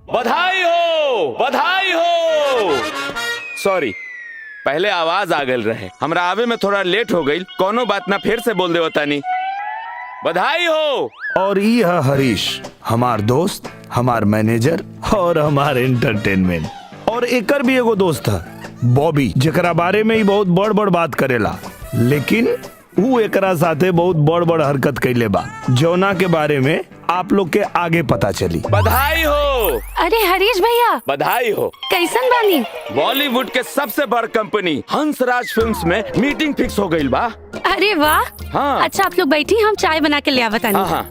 बधाई हो, बधाई हो। सॉरी, पहले आवाज आ गई रहे, हमरा आवे में थोड़ा लेट हो गई। कोनो बात ना, फिर से बोल दे बतानी। बधाई हो। और ये है हरीश, हमार दोस्त, हमार मैनेजर और हमार एंटरटेनमेंट। और एकर भी एगो दोस्त है बॉबी, जेकरा बारे में ही बहुत बड़ बड़ बात करेला, लेकिन वो एकरा साथे बहुत बड़ बड़ हरकत कैले बा, जौना के बारे में आप लोग के आगे पता चली। बधाई हो। अरे हरीश भैया, बधाई हो। कैसन बानी? बॉलीवुड के सबसे बड़ कंपनी हंसराज फिल्म्स में मीटिंग फिक्स हो गई बा। अरे वाह। हाँ। अच्छा आप लोग बैठी, हम चाय बना के ले आवत तानी। हाँ,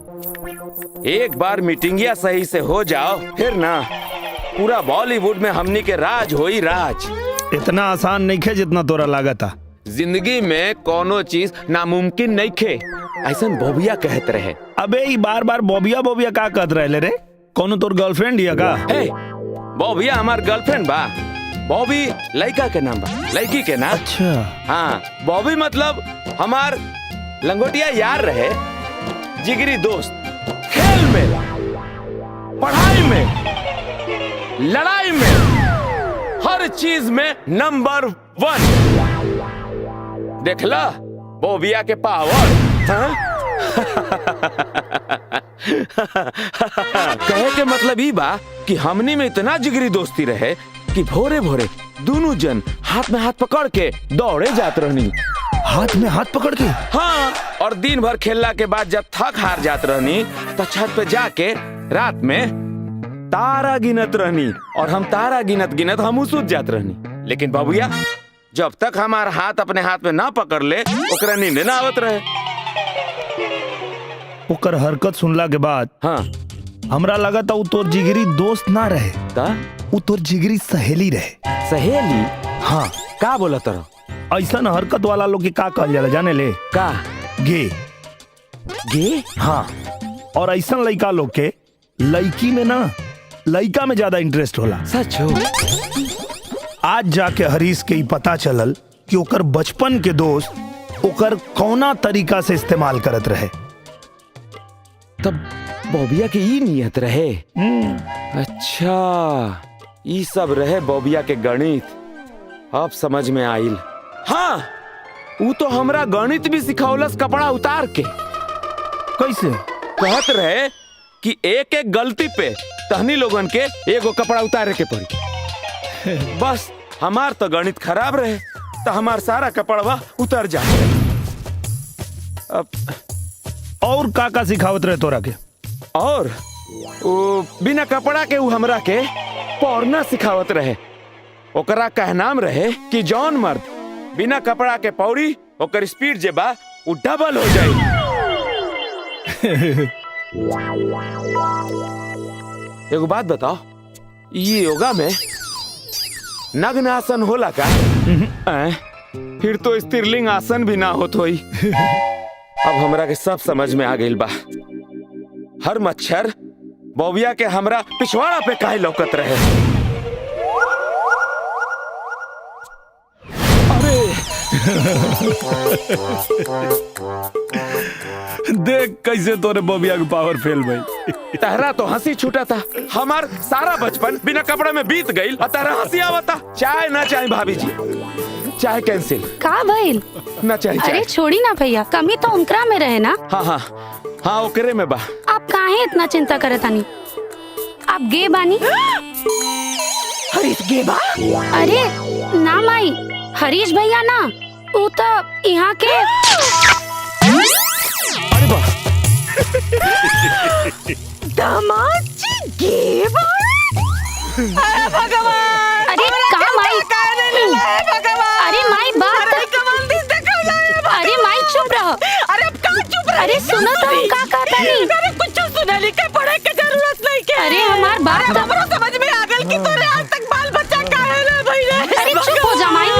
एक बार मीटिंगिया सही से हो जाओ, फिर ना पूरा बॉलीवुड में हमनी के राज होई राज। इतना आसान नहीं खे जितना तोरा लागता। जिंदगी में कोनो चीज नामुमकिन नहीं खे, ऐसा बॉबिया कहत रहे। अबे ई बार बार बॉबिया बॉबिया का कहत रहे रे? कोनो तोर गर्लफ्रेंड हिया का? हे, बॉबिया हमार गर्लफ्रेंड बा। बॉबी लड़का के नाम बा, लड़की के ना। अच्छा। हाँ, बॉबी मतलब हमार लंगोटिया यार रहे, जिगरी दोस्त। खेल में, पढ़ाई में, लड़ाई में, हर चीज में नंबर 1। देखला बॉबिया के पावर। हाँ? कहे के मतलब ई बा कि हमनी में इतना जिगरी दोस्ती रहे कि भोरे भोरे दोनों जन हाथ में हाथ पकड़ के दौड़े जात रहनी। हाथ में हाथ पकड़ के? हाँ, और दिन भर खेलला के बाद जब थक हार जात रहनी तो छत पे जाके रात में तारा गिनत रहनी, और हम तारा गिनत गिनत हम सूत जात रहनी। लेकिन बाबूया जब तक हमार हाथ अपने हाथ में ना पकड़ ले, ओकरा नींद ना आवत रहे। ओकर हरकत सुनला के बाद हाँ, हमरा लगा था वो तोर जिगरी दोस्त ना रहे, वो तोर जिगरी सहेली रहे। सहेली? हाँ। का बोला तरह? ऐसा न हरकत वाला लोग के का कहल जाला जाने ले? का? गे। गे? हाँ। और ऐसा लड़का लोग के लड़की में ना लड़का में ज्यादा इंटरेस्ट होला। सच हो? आज जाके हरीश के ही पता चलल कि ओकर बचपन के दोस्त ओकर कौना तरीका से इस्तेमाल करत रहे। तब बॉबिया के ई नियत रहे। अच्छा, ई सब रहे बॉबिया के गणित। अब समझ में आइल। हाँ, वो तो हमरा गणित भी सिखौलस कपड़ा उतार के। कैसे? कहत रहे कि एक एक गलती पे तहनी लोगन के एगो कपड़ा उतारे के पड़ी। बस हमार तो गणित खराब रहे तो हमार सारा कपड़वा उतर जाए। अब और का सिखावत रहे तोरा के? और वो बिना कपड़ा के वो हमरा के पौरना सिखावत रहे। ओकरा कहनाम रहे कि जौन मर्द बिना कपड़ा के पौड़ी, ओकर स्पीड जे बा वो डबल हो जाए। एगो बात बताओ, ये योगा में नग्न आसन होला का? फिर तो स्त्रीलिंग आसन भी ना होत होई। अब हमरा के सब समझ में आ गइल बा। हर मच्छर बॉबिया के हमरा पिछवाड़ा पे काहे लौकत रहे। अरे देख कैसे तोरे बॉबिया के पावर फेल भाई। तहरा तो हंसी छूटा था, हमार सारा बचपन बिना कपड़े में बीत गई और तहरा हंसी आवता। चाय ना चाय भाभी जी, चाय कैंसिल। का भइल? ना चाय। अरे छोड़ी ना भैया, कमी तो उनकरा में रहे ना। हाँ हाँ हाँ, ओकरे में बा। आप काहे इतना चिंता करत तानी? आप गे बानी? हरीश गे बा? अरे ना माई, हरीश भैया ना, वो तो यहाँ के। अरे बा, दामाद जी गे बा? अरे भगवान! अरे का माई? भगवान! अरे माई बात। अरे माई चुप रहो। अरे अब का चुप रहे? अरे सुनो तो हम का कहता नहीं। अरे कुछ सुना लिखे पढ़े के जरूरत नहीं के। अरे हमार बात तो हमरो समझ में आ गल कि तोरे आज तक बाल बच्चा काहे ना भइले। अरे चुप हो जा माई।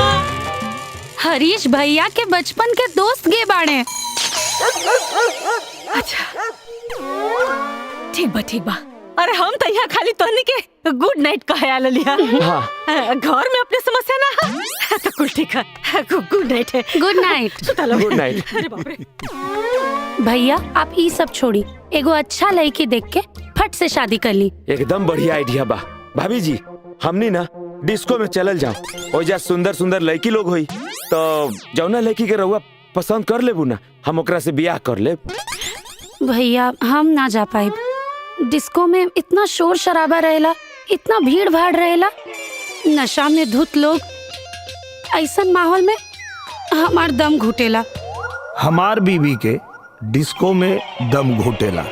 हरीश भैया के बचपन के दोस्त गे बाड़े। अच्छा ठीक बा। अरे हम तो यहाँ खाली तोहनी के गुड नाइट कहे आल लिया। हाँ। घर में अपने समस्या ना है तो कुल ठीक है। गुड नाइट है। Good night. Good night. अरे बाप रे। भैया आप ई सब छोड़ी, एगो अच्छा लड़की देख के फट से शादी कर ली। एकदम बढ़िया आइडिया बा। भाभी जी हमनी ना डिस्को में चलल जाओ, ओजा सुंदर सुंदर लड़की लोग होई, तो जौना लड़की के रउआ पसंद कर लेबू ना, हम ओकरा से बियाह कर लेब। भैया हम ना जा पाए। डिस्को में इतना शोर शराबा रहेला, इतना भीड़ भाड़ रहेला, नशा में धुत लोग, ऐसन माहौल में हमार दम घुटेला। हमार बीबी के डिस्को में दम घोटेला।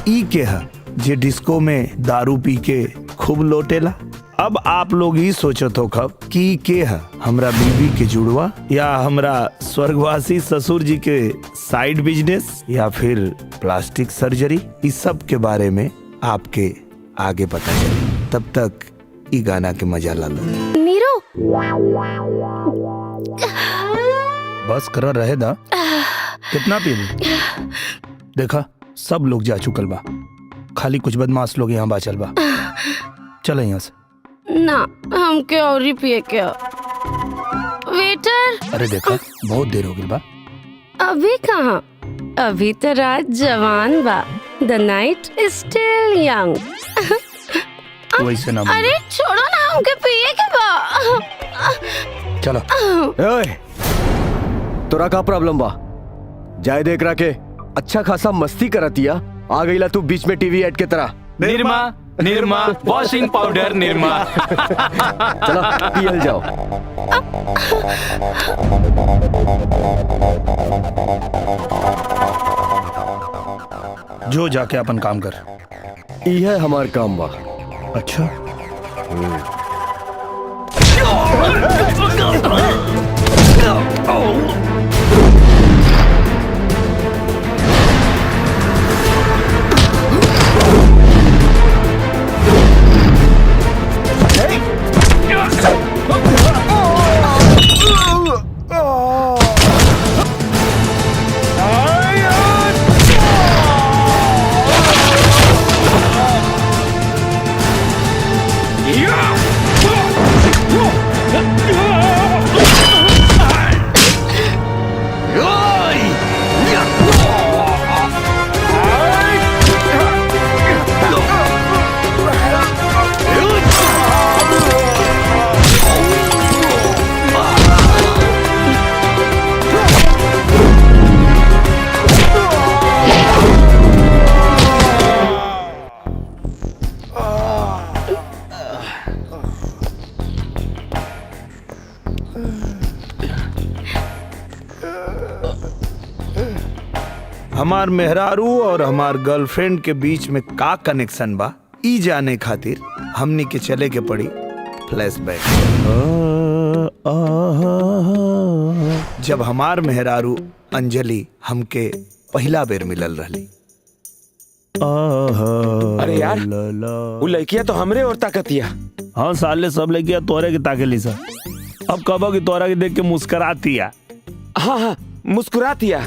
ई के है जे डिस्को में दारू पी के खूब लोटेला। अब आप लोग ही सोचत हो कब कि के है हमरा बीबी के जुड़वा, या हमरा स्वर्गवासी ससुर जी के साइड बिजनेस, या फिर प्लास्टिक सर्जरी। इस सब के बारे में आपके आगे पता चले। तब तक ई गाना के मजा ला लो। नीरू बस कर रहे दा, कितना पी लूं? देखा सब लोग जा चुकल बा, खाली कुछ बदमाश लोग यहाँ बाचल बा। चलो यहाँ से। ना हमके और ही पिए क्या। वेटर अरे देखा बहुत देर हो गई बा। अभी कहाँ, अभी तो रात जवान बा। द नाइट इज स्टिल यंग। वैसे ना बोल। अरे छोड़ो ना, हमके पिए के बा। चलो। ओए, तोरा का प्रॉब्लम बा? जाए देख रहा के अच्छा खासा मस्ती करतिया, आ गईला तू बीच में टीवी एड के तरह। Nirma Nirma washing powder Nirma. चलो पियल जाओ। जो जाके अपन काम कर। यह हमार काम बा। अच्छा हमार मेहरारू और हमार गर्लफ्रेंड के बीच में का कनेक्शन बा, ई जाने खातिर हमनी के चले के पड़ी फ्लैशबैक। जब हमार मेहरारू अंजलि हमके पहला बेर मिलल रहली। अरे यार वो लड़किया तो हमरे और ताकतिया। हाँ साले सब लड़किया तोरे के ताके ली सा। अब कब की तोरा के देख के मुस्कुराती है। हाँ हाँ मुस्कुरातिया।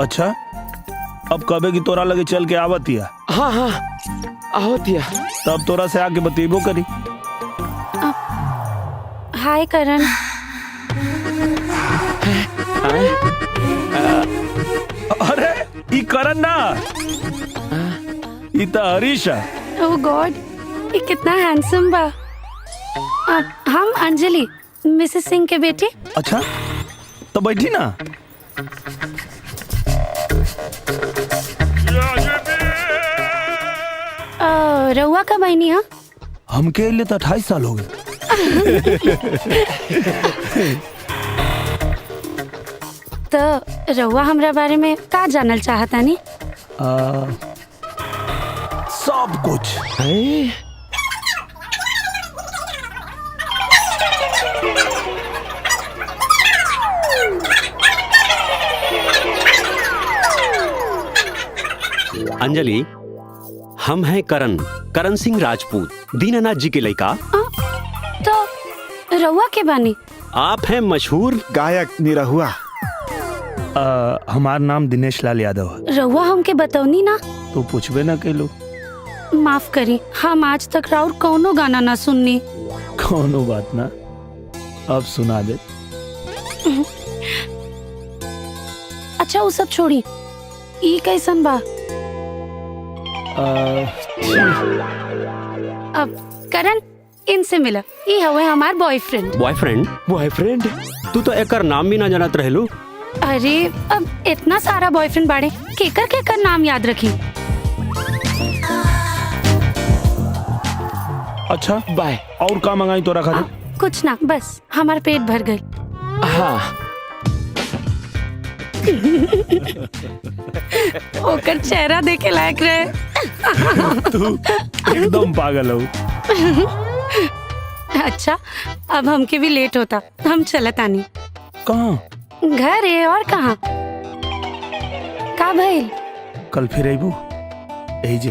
अच्छा अब कबे की तोरा लगे चल के आवती है। हाँ हाँ ahoतिया। तब तोरा से आके बतेबो करी। हाय करण। अरे ई करण ना, ई तो हरीश है। ओह गॉड, ये कितना हैंडसम बा। हम अंजलि, मिसेस सिंह के बेटे। अच्छा तो बैठी ना। रउआ कब आईनी? हाँ हमके लिए तो 28 साल हो गए। तो रउआ हमरा बारे में का जानल चाहता नी? सब कुछ। अंजलि, हम हैं करण सिंह राजपूत, दीनानाथ जी के लड़का। तो रउआ के बानी? आप हैं मशहूर गायक निरहुआ। हमार नाम दिनेश लाल यादव है। रउआ हमके बतौनी ना? तो पूछबे ना कैलो। माफ करी, हम आज तक राउर कौनो गाना ना सुननी। कौनो बात ना, अब सुना दे। अच्छा वो सब छोड़ी, ई कैसन बा? अब करण इनसे मिला, ये हवे हमार बॉयफ्रेंड। बॉयफ्रेंड? बॉयफ्रेंड? तू तो एकर नाम भी ना जानत रहलू। अरे अब इतना सारा बॉयफ्रेंड बाड़े, केकर केकर नाम याद रखी। अच्छा बाय। और का मंगाई तोरा खातिर? कुछ ना, बस हमार पेट भर गई। हाँ। ओकर चेहरा देखे लायक रहे। तू एकदम पागल हो। अच्छा अब हमके भी लेट होता, हम चलत आनी। कहाँ? घर है और कहाँ। का भइल? कल फिर अबू यही जे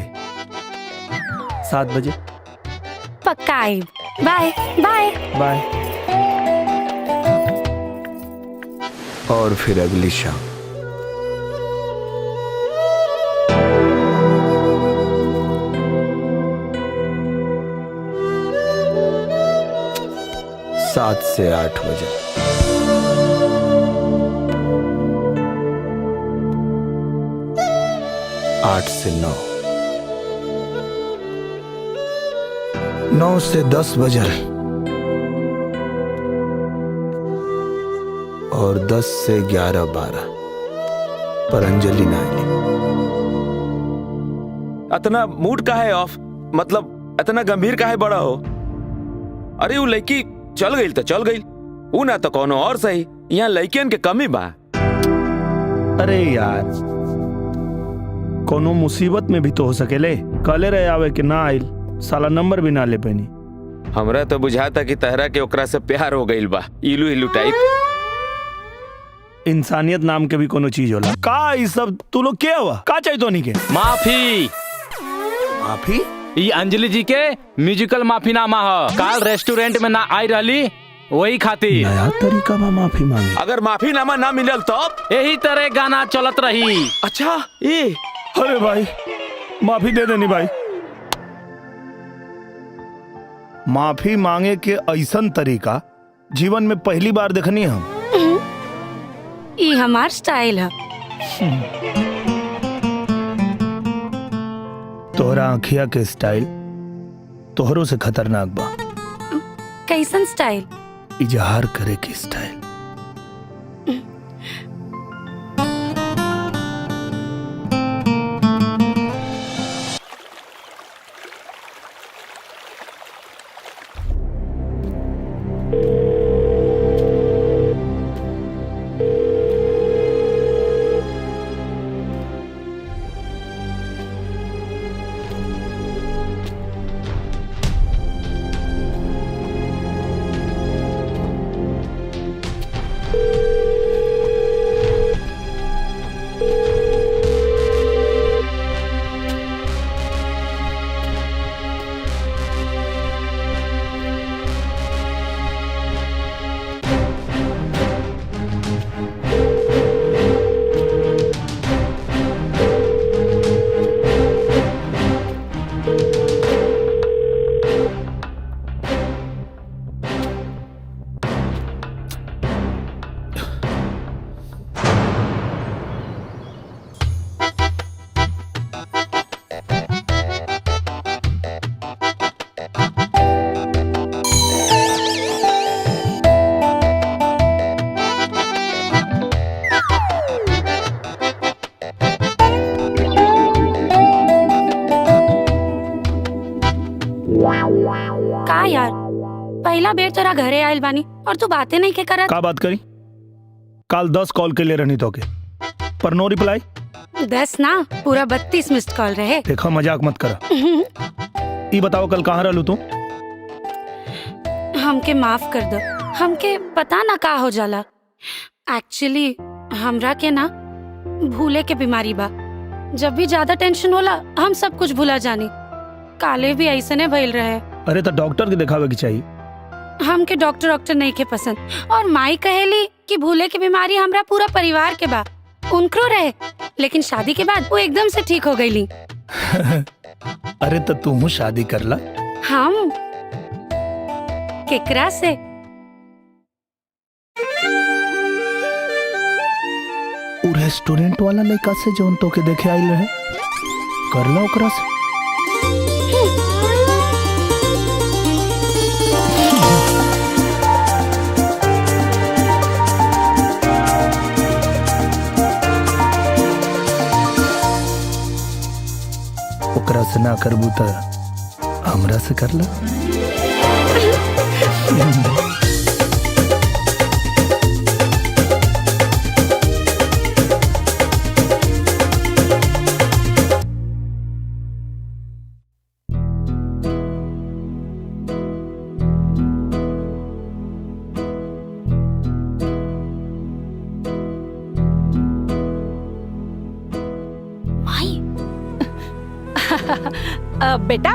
7 बजे। पक्का आइब। Bye bye. बाय। और फिर अगली शाम। सात से 8 बजे। आठ से 9। 9 से 10 बजे। और 10 से 11-12 पर अंजलि ना आईली। इतना मूड का है ऑफ, मतलब इतना गंभीर का है बड़ा हो। अरे वो लड़की चल गई तो चल गई, वो ना तो कोनो और सही। यहाँ लड़कियन के कमी बा। अरे यार कोनो मुसीबत में भी तो हो सकेले। कले रहे आवे कि ना आइल, साला नंबर भी ना ले पैनी। हमरा तो बुझाता कि तहरा के ओकरा से प्यार हो गईल बा, इलू इलू टाइप। इंसानियत नाम के भी कोनो चीज होला का? ई सब तू लोग क्या हुआ? का चाहिए तो नहीं के? माफी। माफी? ये अंजलि जी के म्यूजिकल माफीनामा है। काल रेस्टोरेंट में ना आई रहली, वही खातिर। नया तरीका में माफी मांगी। अगर माफीनामा ना मिलल तो यही तरह गाना चलत रही। अच्छा ये। अरे भाई माफी दे देनी भाई। माफी मांगे के ऐसन तरीका जीवन में पहली बार देखनी हम। ये हमार स्टाइल है। तोहरा आँखिया के स्टाइल तोहरों से खतरनाक बा। कैसन स्टाइल? इजहार करे के स्टाइल। का यार, पहला बेर तोरा घरे आयल बानी और तू बातें नहीं के करत। का बात करी? काल 10 कॉल के लिए रहनी तो के, पर नो रिप्लाई। 10 ना, पूरा 32 मिस्ड कॉल रहे। देखा मजाक मत करा। ई बताओ कल कहाँ रहलू तू? हमके माफ कर दो, हमके पता ना का हो जाला। एक्चुअली हमरा के ना भूले के बीमारी बा। जब भी ज्यादा टेंशन होला हम सब कुछ भूला जानी। काले भी ऐसने भइल रहे। अरे तो डॉक्टर के दिखावे की चाहिए। हमके डॉक्टर नहीं के पसंद। और माई कहेली कि भूले की बीमारी हमरा पूरा परिवार के बा, उनको रहे। लेकिन शादी के बाद वो एकदम से ठीक हो गईली। अरे तो तू शादी कर ला। हम केकरा से? उ रेस्टोरेंट वाला लड़का से जौन तो के देखे आइल रहे, कर ला ओकरा से। ओकरा से ना करबू त हमरा से कर ला। बेटा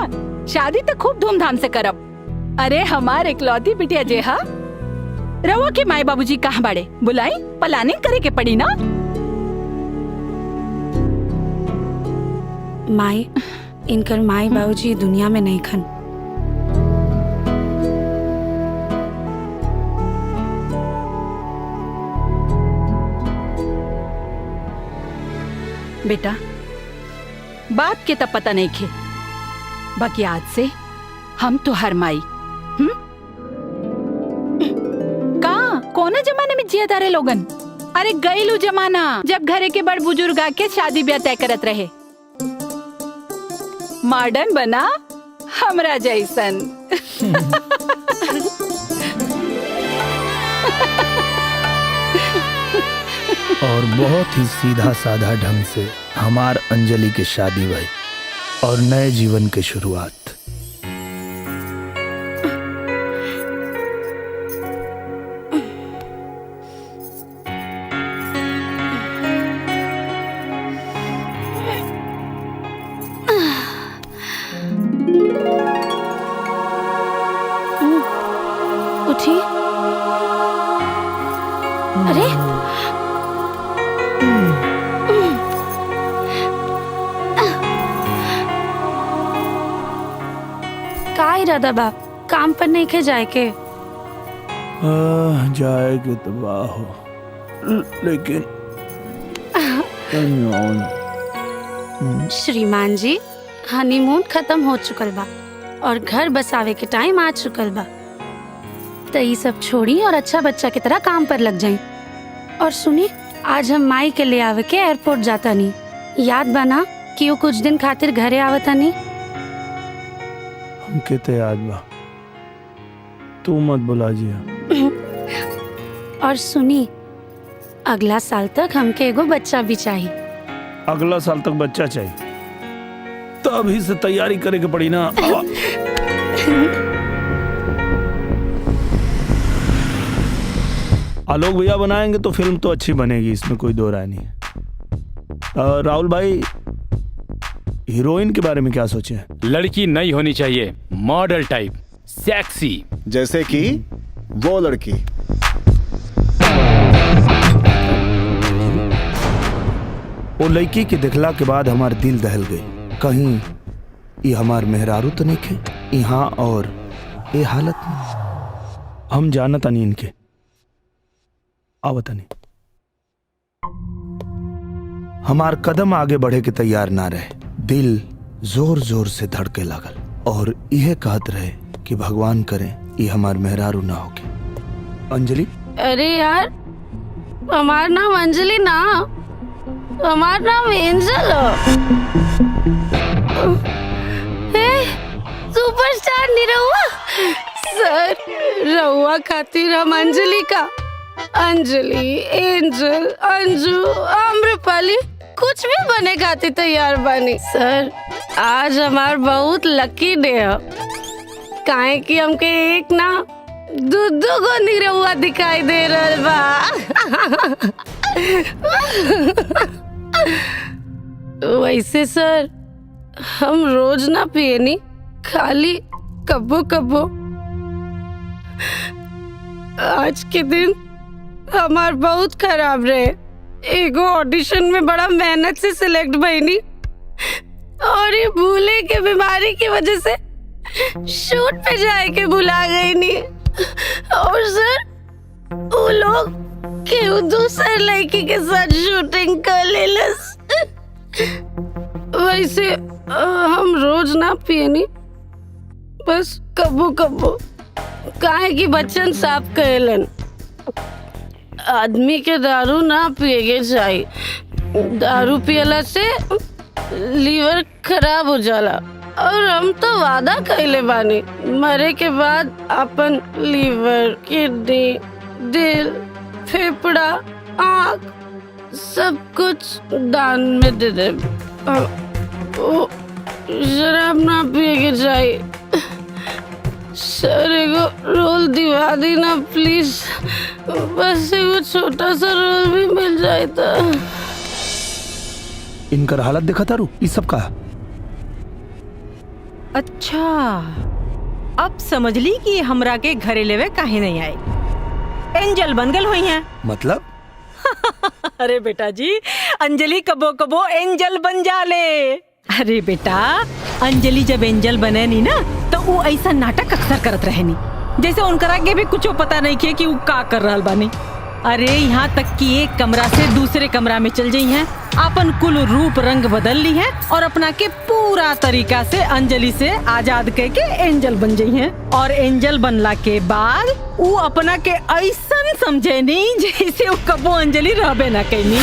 शादी तो खूब धूमधाम से करब। अरे हमार इकलौती बिटिया जे हा रवा के माई बाबूजी कहाँ बाड़े, बुलाई प्लानिंग करे के पड़ी ना। माई, इनकर माई बाबूजी दुनिया में नहीं खन। बेटा बाप के तब पता नहीं खे, बाकी आज से हम तो हर माई का कोने जमाने में जिया तारे लोगन। अरे गईलू जमाना जब घरे के बड़ बुजुर्ग आके शादी ब्याह तय करत रहे। मॉडर्न बना हमरा जैसन। और बहुत ही सीधा साधा ढंग से हमार अंजलि की शादी हुई और नए जीवन की शुरुआत। उठी। अरे का इरादा बा, काम पर नहीं के जाए के? जाएगी तो बाहो, लेकिन श्रीमान जी, हनीमून खत्म हो चुकल बा और घर बसावे के टाइम आ चुकल बा, तो ये सब छोड़ी और अच्छा बच्चा की तरह काम पर लग जाए। और सुनी, आज हम माई के ले आवे के एयरपोर्ट जाता नहीं। याद बना कि वो कुछ दिन खातिर घरे आवता नहीं। हमके तो याद बा, तू मत बुला जिया। और सुनी, अगला साल तक हमके एगो बच्चा भी चाहिए। अगला साल तक बच्चा चाहिए तो अभी से तैयारी करे के पड़ी ना। आलोक भैया बनाएंगे तो फिल्म तो अच्छी बनेगी, इसमें कोई दो राय नहीं है। राहुल भाई, हीरोइन के बारे में क्या सोचे? लड़की नहीं होनी चाहिए, मॉडल टाइप, सेक्सी। जैसे कि वो लड़की। वो लड़की के दिखला के बाद हमार दिल दहल गई। कहीं ये हमार मेहरारू तो नहीं खे यहाँ और ये हालत में। हम जानत नहीं इनके आवत नहीं। हमार कदम आगे बढ़े के तैयार ना रहे। दिल जोर जोर से धड़के लागल और यह कहत रहे कि भगवान करे ये हमार मेहरारू ना होके। अंजलि, अरे यार, हमार नाम अंजलि ना, हमार नाम एंजल है। सुपरस्टार निरहुआ सर, रहुआ खातिर हम अंजलि का, अंजलि, एंजल, अंजू, आम्रपाली, कुछ भी बने खातिर तैयार बनी सर। आज हमार बहुत लकी डे है, काहे कि हमके एक ना दो गो निरहुआ दिखाई दे रहल बा। वैसे सर, हम रोज ना पियनी, खाली कब्बो कब्बो। आज के दिन हमार बहुत खराब रहे। एगो ऑडिशन में बड़ा मेहनत से सिलेक्ट भईनी और ये भूले के बीमारी की वजह से शूट पे जाए के भुला गई नी। और सर, वो लोग केहू दूसर लड़की के साथ शूटिंग कर लेलस। वैसे हम रोज ना पियनी, बस कब्बो कब्बो, काहे कि बच्चन साफ कहेलन आदमी के दारू ना पिएगे चाहिए। दारू पियला से लीवर खराब हो जाला और हम तो वादा कइले बानी मरे के बाद अपन लीवर, किडनी, दिल, फेफड़ा, आँख सब कुछ दान में दे दे। वो शराब ना पिए के चाहिए। सर एगो रोल दिवा दी ना प्लीज, बस एगो छोटा सा रोल भी मिल जाए तो। इनकर हालत देखा तारू, ये सब का अच्छा, अब समझ ली कि हमरा के घरे लेवे काहे नहीं आए। एंजल बन गल हुई हैं। मतलब? अरे बेटा जी, अंजलि कबो कबो एंजल बन जाले। अरे बेटा, अंजलि जब एंजल बने नी ना तो वो ऐसा नाटक अक्सर करत रहे नी, जैसे उनकरा के भी कुछ पता नहीं किए कि वो का कर रहल बानी। अरे यहाँ तक कि एक कमरा से दूसरे कमरा में चल जाई हैं, अपन कुल रूप रंग बदल ली है और अपना के पूरा तरीका से अंजलि से आजाद कह के एंजल बन जाई हैं। और एंजल बनला के बाद वो अपना के ऐसा समझे नहीं जैसे वो कबो अंजलि रहबे ना कहीं।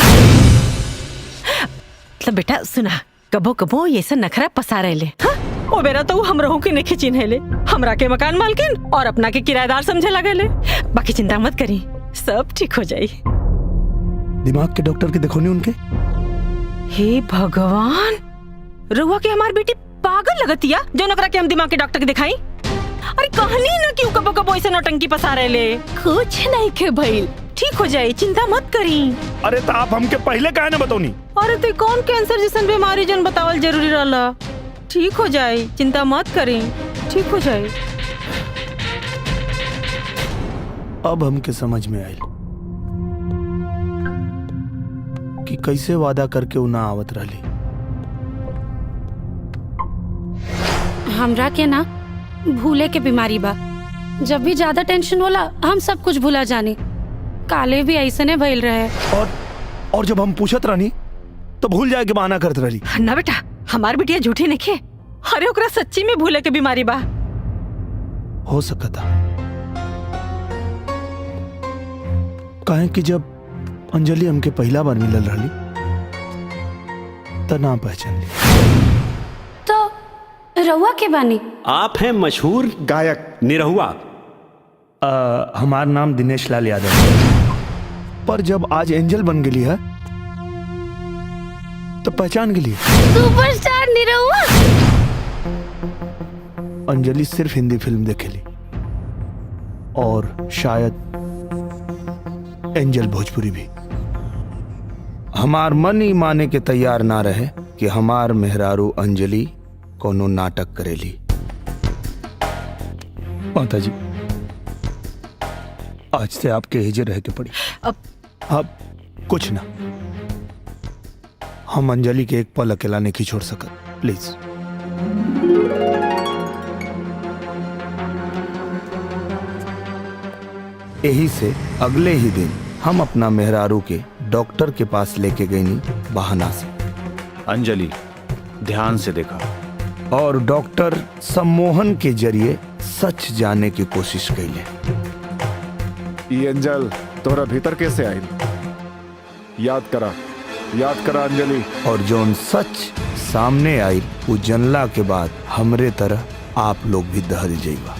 मतलब बेटा सुना, कबो कबो ये सब नखरा पसा रहे ले। हाँ? ओ बेरा तो हम रहू के नहीं चिन्हे ले, हमरा के मकान मालकिन और अपना के किराएदार समझे लगे ले। बाकी चिंता मत करी, सब ठीक हो जाई। दिमाग के डॉक्टर के देखो नहीं उनके। हे भगवान, रुआ के हमार बेटी पागल लगतिया जो नकरा के हम दिमाग के डॉक्टर के दिखाई। अरे कहनी ना क्यों कबो कबो ऐसे नौटंकी पसा रहे ले। कुछ नहीं के भइल, ठीक हो जाए, चिंता मत करी। अरे तो आप हमके पहले काहे ना बताओनी? अरे तो कौन कैंसर जैसन बीमारी जन बतावल जरूरी रहला। ठीक हो जाए, चिंता मत करी, ठीक हो जाए। अब हमके समझ में आयल कि कैसे वादा करके उ ना आवत रहली। हमरा के ना भूले के बीमारी बा। जब भी ज्यादा टेंशन होला हम सब कुछ भूला जानी। काले भी ऐसने भइल रहे। और जब हम पूछत रहनी तो भूल जाए के बहाना करत रहली। ना बेटा, हमार बिटिया झूठी नहीं खे। अरे ओकरा सच्ची में भूले के बीमारी बा। हो सकता काहे कि जब अंजलि हमके पहला बार मिलल रहली त ना पहचान ली। तो रउआ के बानी? आप हैं मशहूर गायक निरहुआ। हमार नाम दिनेश लाल यादव है। पर जब आज एंजल बन गई है तो पहचान गई। सुपरस्टार निरहुआ। अंजलि सिर्फ हिंदी फिल्म देखेली और शायद एंजल भोजपुरी भी। हमार मन ही माने के तैयार ना रहे कि हमार मेहरारू अंजलि कोनो नाटक करेली। माता जी, आज से आपके हिजे रह के पड़ी। अब कुछ ना, हम अंजलि के एक पल अकेला नहीं छोड़ सकत। प्लीज। यही से अगले ही दिन हम अपना मेहरारू के डॉक्टर के पास लेके गए नी बहाना से। अंजलि ध्यान से देखा और डॉक्टर सम्मोहन के जरिए सच जाने की कोशिश कैले। ये एंजल तोहरा भीतर कैसे आई? याद करा अंजलि। और जोन सच सामने आई वो जनला के बाद हमरे तरह आप लोग भी दहल जाइबा।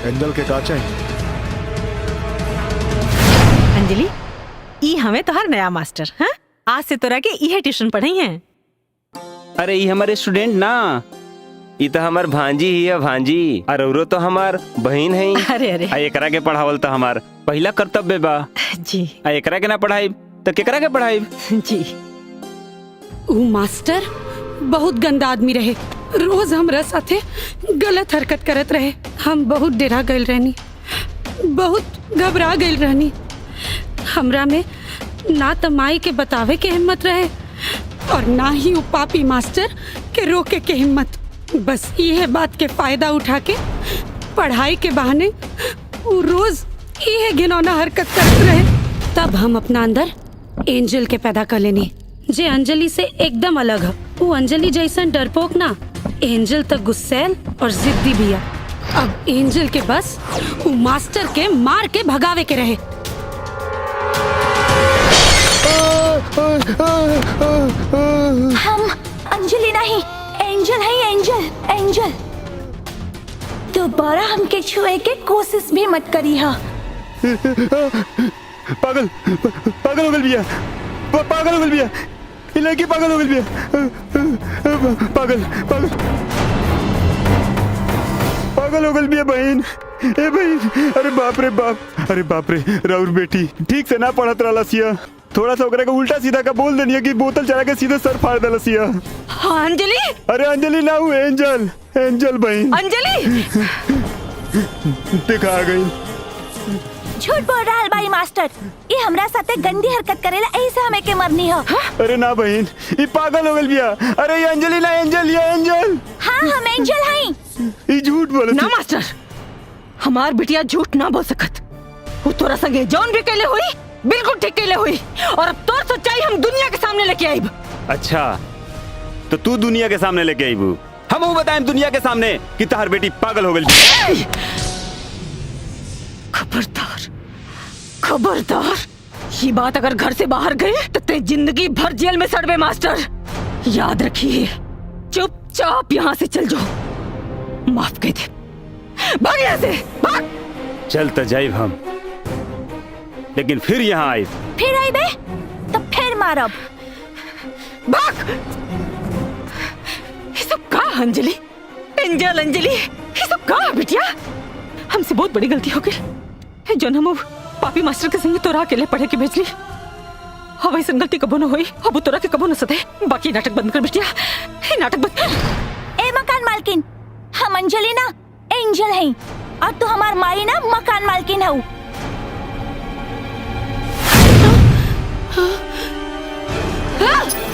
एंजल के का चाहिए? अंजलि, ई हमें तोहर नया मास्टर। हाँ? आज से तोरा के इहे ट्यूशन पढ़ाई हैं। अरे ये हमारे स्टूडेंट ना, ये तो हमार भांजी ही है, भांजी। और औरो तो हमार बहन है। अरे अरे एकरा के पढ़ावल तो हमार पहला कर्तव्य बा जी। एकरा के ना पढ़ाई तो केकरा के पढ़ाई जी। ऊ मास्टर बहुत गंदा आदमी रहे। रोज हमरा साथे गलत हरकत करत रहे। हम बहुत डरा गइल रहनी, बहुत घबरा गइल रहनी। हमरा में ना तो माई के बतावे के हिम्मत रहे और ना ही ऊ पापी मास्टर के रोके के हिम्मत। बस ये बात के फायदा उठा के पढ़ाई के बहाने ऊ रोज ये घिनौना हरकत करत रहे। तब हम अपना अंदर एंजल के पैदा कर लेनी, जे अंजलि से एकदम अलग है। वो अंजलि जैसन डरपोक ना, एंजल तक गुस्सैल और जिद्दी भी है। अब एंजल के बस वो मास्टर के मार के भगावे के रहे। हम अंजलि नहीं, एंजल है, एंजल एंजल। दोबारा हमके छुए के कोशिश भी मत करी हा। पागल पागल हो गल बिया, पागल हो गल बिया, ये लड़की पागल हो गल बिया, पागल पागल पागल हो गल बिया बहन। ए बहन, अरे बाप रे बाप, अरे बाप रे, राउर बेटी ठीक से ना पढ़त रहला सिया, थोड़ा सा ओकरा का उल्टा सीधा का बोल देनिया कि बोतल चला के सीधे सर फाड़ देला सिया। हाँ अंजलि, अरे अंजलि ना हूँ, एंजल, एंजल बहन। अंजलि देखा आ गई। झूठ बोल रहा बाई मास्टर, ये हमरा साथे गंदी हरकत करेला, ऐसे हमें के मरनी हो। अरे ना बहन, ये पागल हो गल बिया। अरे ये अंजलि ना, एंजल, ये एंजल। हाँ हम एंजल हैं। ये झूठ बोले ना मास्टर, हमार बिटिया झूठ ना बोल सकत। वो तोरा संगे जौन भी कहले हुई बिल्कुल ठीक कहले हुई, और अब तोर सच्चाई हम दुनिया के सामने लेके आईब। अच्छा, तो तू दुनिया के सामने लेके आईबू, हम वो बताएं दुनिया के सामने कि तहर बेटी पागल हो गई। खबरदार, खबरदार, ये बात अगर घर से बाहर गई तो ते जिंदगी भर जेल में सड़वे मास्टर। याद रखिए, चुपचाप यहाँ से चल जाओ। माफ कर दे, भाग यहाँ से, भाग। चल तो जाइब हम, लेकिन फिर यहाँ आए, फिर आई बे तो फिर मारब। भाग। ये सब का अंजलि, एंजल अंजलि, ये सब का बिटिया? हमसे बहुत बड़ी गलती हो गई जो हम पापी मास्टर के संग तोरा अकेले पढ़े के भेजली। अब ऐसी गलती कबो न हुई, अब तोरा के कबो न सदे। बाकी नाटक बंद कर बिटिया, ये नाटक बंद। ए मकान मालकिन, हम अंजलि ना एंजल हैं, और तू हमार माई ना मकान मालकिन हूँ।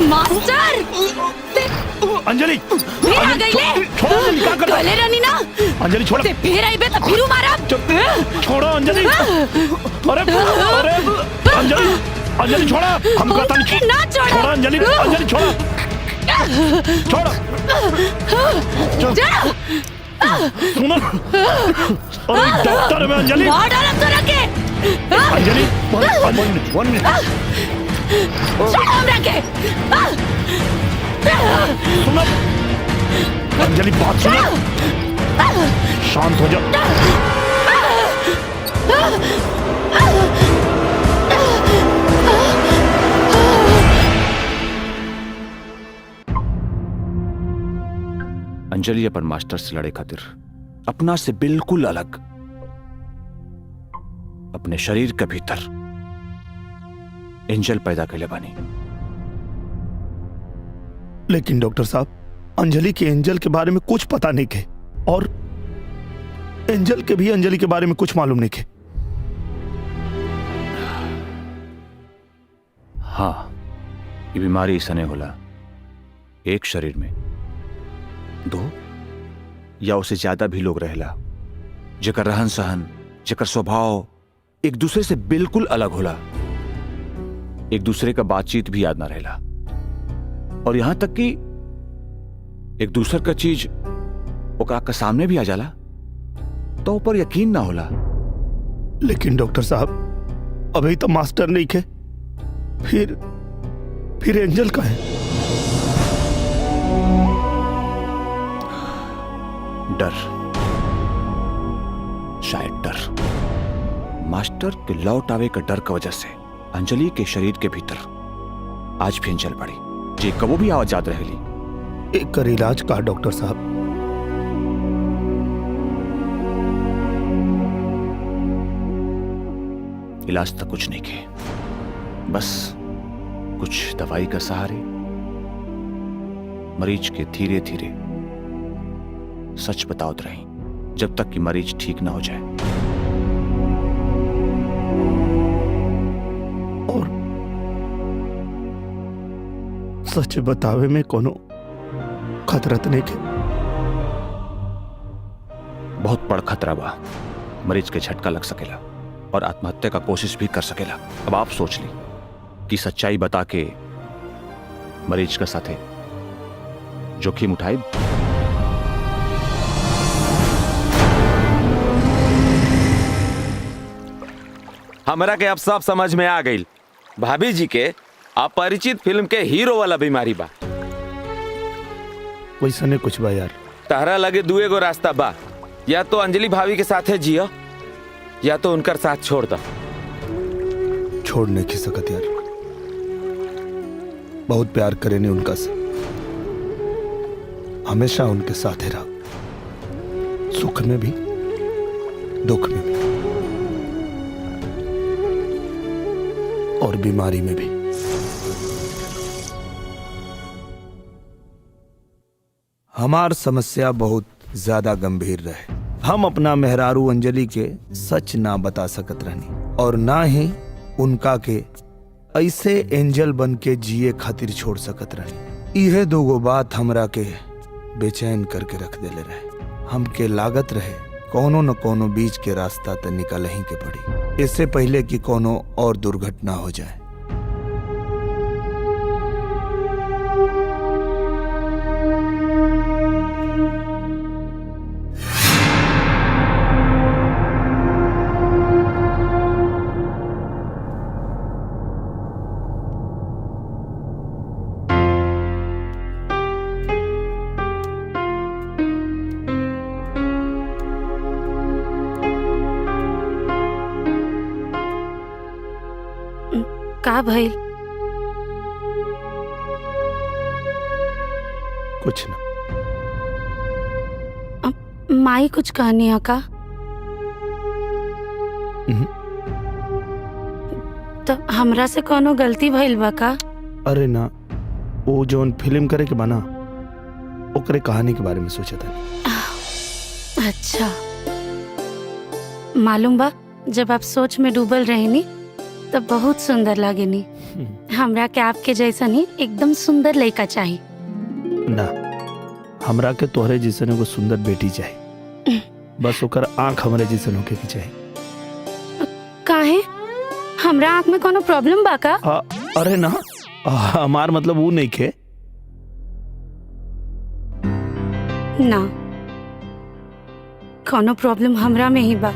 मास्टर अंजलि, फिर आ गई ले। छोड़ो अंजलि, क्या कर रहा है? गले रानी ना, अंजलि छोड़ो। ते फिर आई बे तो फिर मारा। छोड़ो अंजलि, अरे अरे अंजलि, अंजलि छोड़ा, हम कहता नहीं। ना छोड़ो। छोड़ो अंजलि, अंजलि छोड़ो, छोड़ो, सुनो, अरे डॉक्टर में अंजलि, मार डाला तोरा के। अंजलि, वन मिनट, छोड़ो हमरा के। सुनो अंजलि, बात सुनो, शांत हो जाओ। अंजलि अपन मास्टर से लड़े खातिर अपना से बिल्कुल अलग अपने शरीर के भीतर एंजल पैदा कैले बानी। लेकिन डॉक्टर साहब, अंजलि के एंजल के बारे में कुछ पता नहीं के, और एंजल के भी अंजलि के बारे में कुछ मालूम नहीं के। हाँ, ये बीमारी इसने होला एक शरीर में दो या उससे ज्यादा भी लोग रहेला, जेकर रहन सहन, जेकर स्वभाव एक दूसरे से बिल्कुल अलग होला, एक दूसरे का बातचीत भी याद ना रहेला, और यहां तक कि एक दूसरे का चीज ओकरा के सामने भी आ जाला तो ऊपर यकीन ना होला। लेकिन डॉक्टर साहब, अभी तो मास्टर नहीं थे, फिर एंजल का है। डर, शायद डर, मास्टर के लौट आवे का डर की वजह से अंजलि के शरीर के भीतर आज भी एंजल पड़ी, जे कबो भी आवाज याद रहेली। एक कर इलाज का डॉक्टर साहब। इलाज तो कुछ नहीं के, बस कुछ दवाई का सहारे मरीज के धीरे धीरे सच बताओ रही जब तक कि मरीज ठीक ना हो जाए। और सच बतावे में कोनो खतरत नहीं के। बहुत बड़ खतरा बा, मरीज के झटका लग सकेला और आत्महत्या का कोशिश भी कर सकेला। अब आप सोच ली कि सच्चाई बता के मरीज के साथे जोखिम उठाए। हमरा के अब सब समझ में आ गई, भाभी जी के अपरिचित फिल्म के हीरो वाला बीमारी बा। वैसा नहीं कुछ बा यार। तारा लगे दुए गो रास्ता बा, या तो अंजलि भाभी के साथ है जियो या तो उनकर साथ छोड़ दो। छोड़ नहीं की सकत यार, बहुत प्यार करे नहीं उनका से, हमेशा उनके साथ ही रहा, सुख में भी दुख में भी और बीमारी में भी। हमार समस्या बहुत ज्यादा गंभीर रहे। हम अपना मेहरारू अंजलि के सच ना बता सकत रहनी और ना ही उनका के ऐसे एंजल बन के जिए खातिर छोड़ सकत रहनी। यह दोगो बात हमरा के बेचैन करके रख देले रहे। हमके लागत रहे कोनो न कोनो बीच के रास्ता त निकल ही के पड़ी, इससे पहले कि कोनो और दुर्घटना हो जाए। का भइल? कुछ ना। माई कुछ कहनी है का? तो हमरा से कोनो गलती भइल बा का? अरे ना, वो जोन फिल्म करे के बना ओकरे कहानी के बारे में सोचा था। अच्छा, मालूम बा जब आप सोच में डूबल रहेनी तब बहुत सुंदर लागेनी। हमरा के आपके जैसा नहीं एकदम सुंदर लड़का चाहिए। ना, हमरा के तोहरे जैसन एगो सुंदर बेटी चाहिए, बस ओकर आँख हमरे जैसन होके की चाहिए। काहे? हमरा आँख में कोनो प्रॉब्लम बा का? अरे ना, हमार मतलब वो नहीं के। ना, कोनो प्रॉब्लम हमरा में ही बा,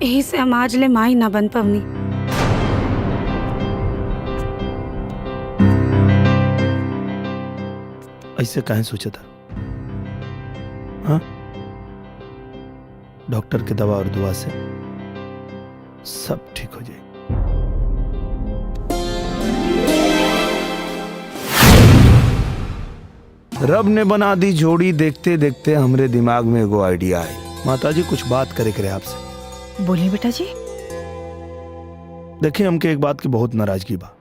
यही से हम आज ले माई ना बन पवनी। ऐसे काहे सोचा था? हाँ? डॉक्टर के दवा और दुआ से सब ठीक हो जाए। रब ने बना दी जोड़ी, देखते देखते हमरे दिमाग में एगो आइडिया है। माताजी कुछ बात करे करे आपसे। बोलिए बेटा जी। देखिए, हमके एक बात की बहुत नाराजगी बा।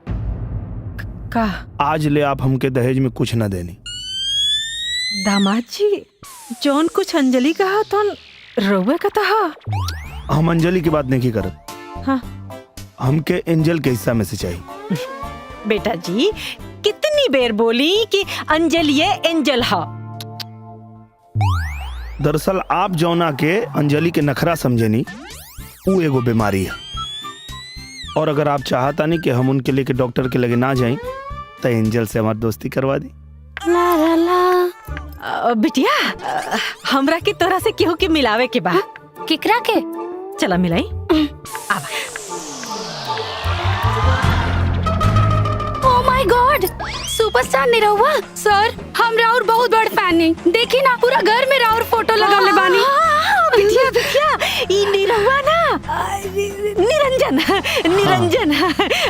का? आज ले आप हमके दहेज में कुछ न देनी। दामाद जी, जौन कुछ अंजलि कहा तो रोवे का था। हम अंजलि की बात नहीं करत। हाँ। हमके एंजल के हिस्सा में से चाहिए। बेटा जी, कितनी बेर बोली कि अंजलि ये एंजल हा। दरअसल आप जौना के अंजलि के नखरा समझेनी, वो एगो बीमारी है। और अगर आप चाहता नहीं कि हम उनके लेके डॉक्टर के लगे ना जाएं, तो एंजल से हमारी दोस्ती करवा दी। ला ला ला। बिटिया, हमरा के तोरा से केहू के मिलावे के बा। केकरा के? चला मिलाई। आवा। Oh my God, superstar Nirahua sir, हम राउर बहुत बड़ फैन हैं। देखी ना, पूरा घर में राउर फोटो लगाले बानी। बिटिया बिटिया, ई निरहुआ ना, निरंजन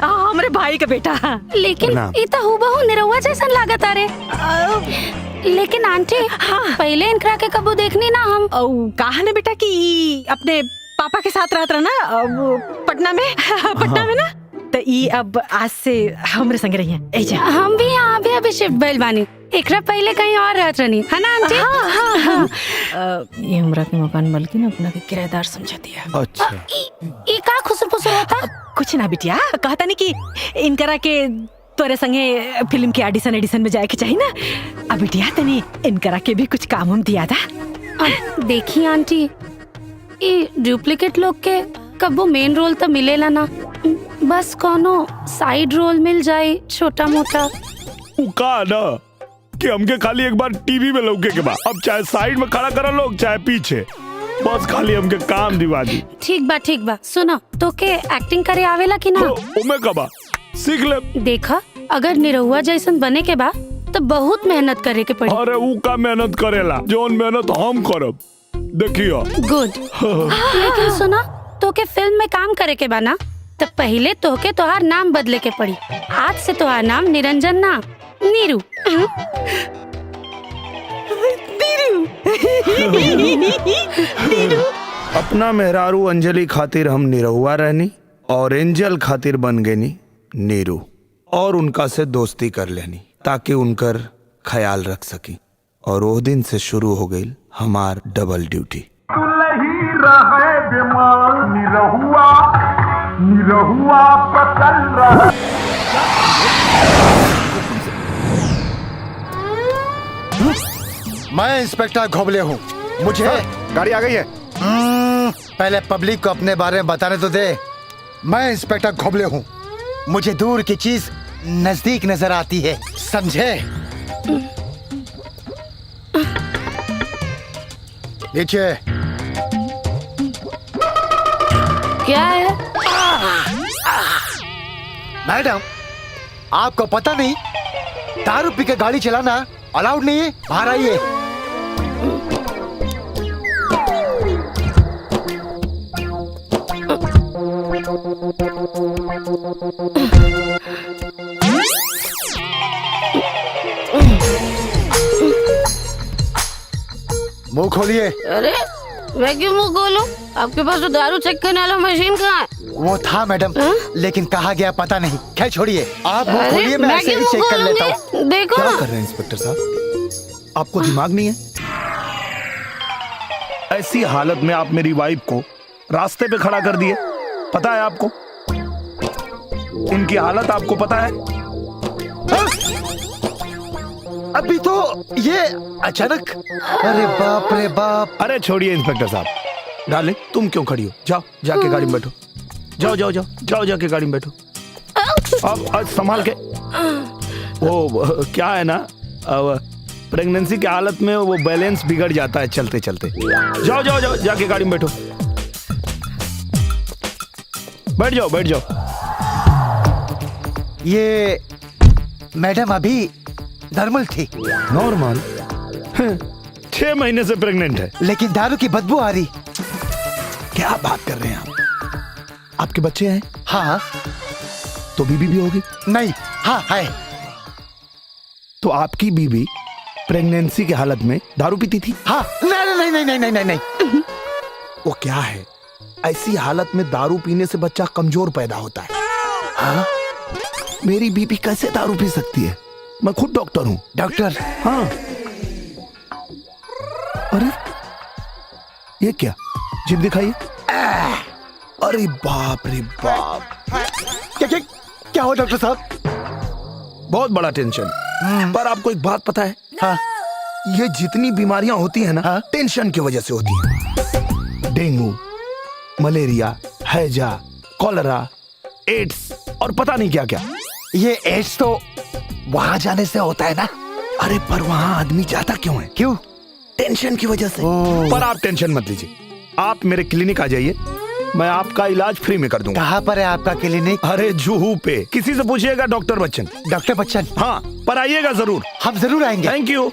हमरे भाई का बेटा। लेकिन ई तो हूबहू निरहुआ जैसा लागत अरे। लेकिन आंटी, पहले इनकरा के कबू देखनी ना हम। कहा ना बेटा कि अपने पापा के साथ रहत रहा ना पटना में। पटना में ना, तो ई अब आज से हमरे संग रही है। हम भी यहाँ अभी शिफ्ट भइल बानी। एकरा पहले कहीं और रहत रहनी है ना आंटी? ये हमरा के मकान मालकिन अपना के किराएदार समझ दिया। अच्छा, ई का खुसर-फुसर होता? कुछ ना बिटिया, कहता नहीं कि इनकरा के तोरे संगे फिल्म के एडिशन में जाए के चाहिए ना। अब बिटिया तनी इनकरा के भी कुछ काम हम दिया था। देखी आंटी, ई डुप्लीकेट लोग के कबो मेन रोल तो मिलेला ना, बस कोनो साइड रोल मिल जाए छोटा मोटा। का ना कि हमके खाली एक बार टीवी में लौके के बाद, अब चाहे साइड में खड़ा करा लोग चाहे पीछे, बस खाली हमके काम दिवा दी। ठीक बा, सुनो, तो के एक्टिंग करे आवेला कि ना? उमे कबा सीख ले। देखा, अगर निरहुआ जैसन बने के बा तो बहुत मेहनत करे के पड़ी। अरे ऊ का मेहनत करेला जोन मेहनत हम करब। देखियो गुड। लेकिन सुना, तोके फिल्म में काम करे के बाना तो पहले तोके तोहार नाम बदले के पड़ी। आज से तोहार नाम निरंजन ना, नीरू। अपना मेहरारू अंजलि खातिर हम निरहुआ रहनी और एंजल खातिर बन गनी नीरू, और उनका से दोस्ती कर लेनी ताकि उनकर ख्याल रख सकी। और वो दिन से शुरू हो गई हमार डबल ड्यूटी। मैं इंस्पेक्टर घोबले हूँ। मुझे गाड़ी आ गई है। पहले पब्लिक को अपने बारे में बताने तो दे। मैं इंस्पेक्टर घोबले हूँ। मुझे दूर की चीज नजदीक नजर आती है, समझे? नीचे। क्या है? मैडम, आपको पता नहीं दारू पी के गाड़ी चलाना अलाउड नहीं है। बाहर आइए। मुंह खोलिए। अरे मैं क्यों मुंह खोलूं? आपके पास तो दारू चेक करने वाला मशीन कहाँ है? वो था मैडम, लेकिन कहाँ गया पता नहीं। खैर छोड़िए, आप मुंह खोलिए, मैं ऐसे ही चेक कर लेता हूँ। देखो क्या कर रहे हैं इंस्पेक्टर साहब? आपको दिमाग नहीं है? ऐसी हालत में आप मेरी वाइफ को रास्ते पे खड़ा कर दिए। पता है आपको इनकी हालत आपको पता है? अभी तो ये अचानक। अरे बाप रे बाप। अरे छोड़िए इंस्पेक्टर साहब, डाले तुम क्यों खड़ी हो? जाओ जाके गाड़ी में बैठो। जाओ जाओ जाओ जाओ जाके गाड़ी में बैठो। अब संभाल के। वो क्या है ना, प्रेगनेंसी की हालत में वो बैलेंस बिगड़ जाता है चलते चलते। जाओ जाओ जाओ जाके गाड़ी में बैठो। बैठ जाओ बैठ जाओ। ये मैडम अभी नॉर्मल थी। नॉर्मल? 6 महीने से प्रेग्नेंट है, लेकिन दारू की बदबू आ रही। क्या बात कर रहे हैं आप? आपके बच्चे हैं? हाँ। तो बीबी भी होगी? नहीं। हाँ है। तो आपकी बीबी प्रेगनेंसी की हालत में दारू पीती थी? हाँ। नहीं नहीं नहीं नहीं नहीं नहीं। वो क्या है, ऐसी हालत में दारू पीने से बच्चा कमजोर पैदा होता है। हाँ? मेरी बीबी कैसे दारू पी सकती है? मैं खुद डॉक्टर हूँ। डॉक्टर? हाँ। अरे ये क्या, जिप दिखाइए। अरे बाप रे बाप। क्या क्या क्या हो डॉक्टर साहब? बहुत बड़ा टेंशन। पर आपको एक बात पता है? हाँ। ये जितनी बीमारियां होती हैं ना, हाँ? टेंशन की वजह से होती हैं। डेंगू, मलेरिया, हैजा, कॉलरा, एड्स और पता नहीं क्या क्या। ये एड्स तो वहां जाने से होता है ना? अरे पर वहां आदमी जाता क्यों है? क्यों? टेंशन की वजह से। पर आप टेंशन मत लीजिए, आप मेरे क्लिनिक आ जाइए, मैं आपका इलाज फ्री में कर दूंगा। कहाँ पर है आपका क्लिनिक? अरे जुहू पे, किसी से पूछिएगा डॉक्टर बच्चन। डॉक्टर बच्चन? हाँ, पर आइएगा जरूर। हम जरूर आएंगे। Thank you.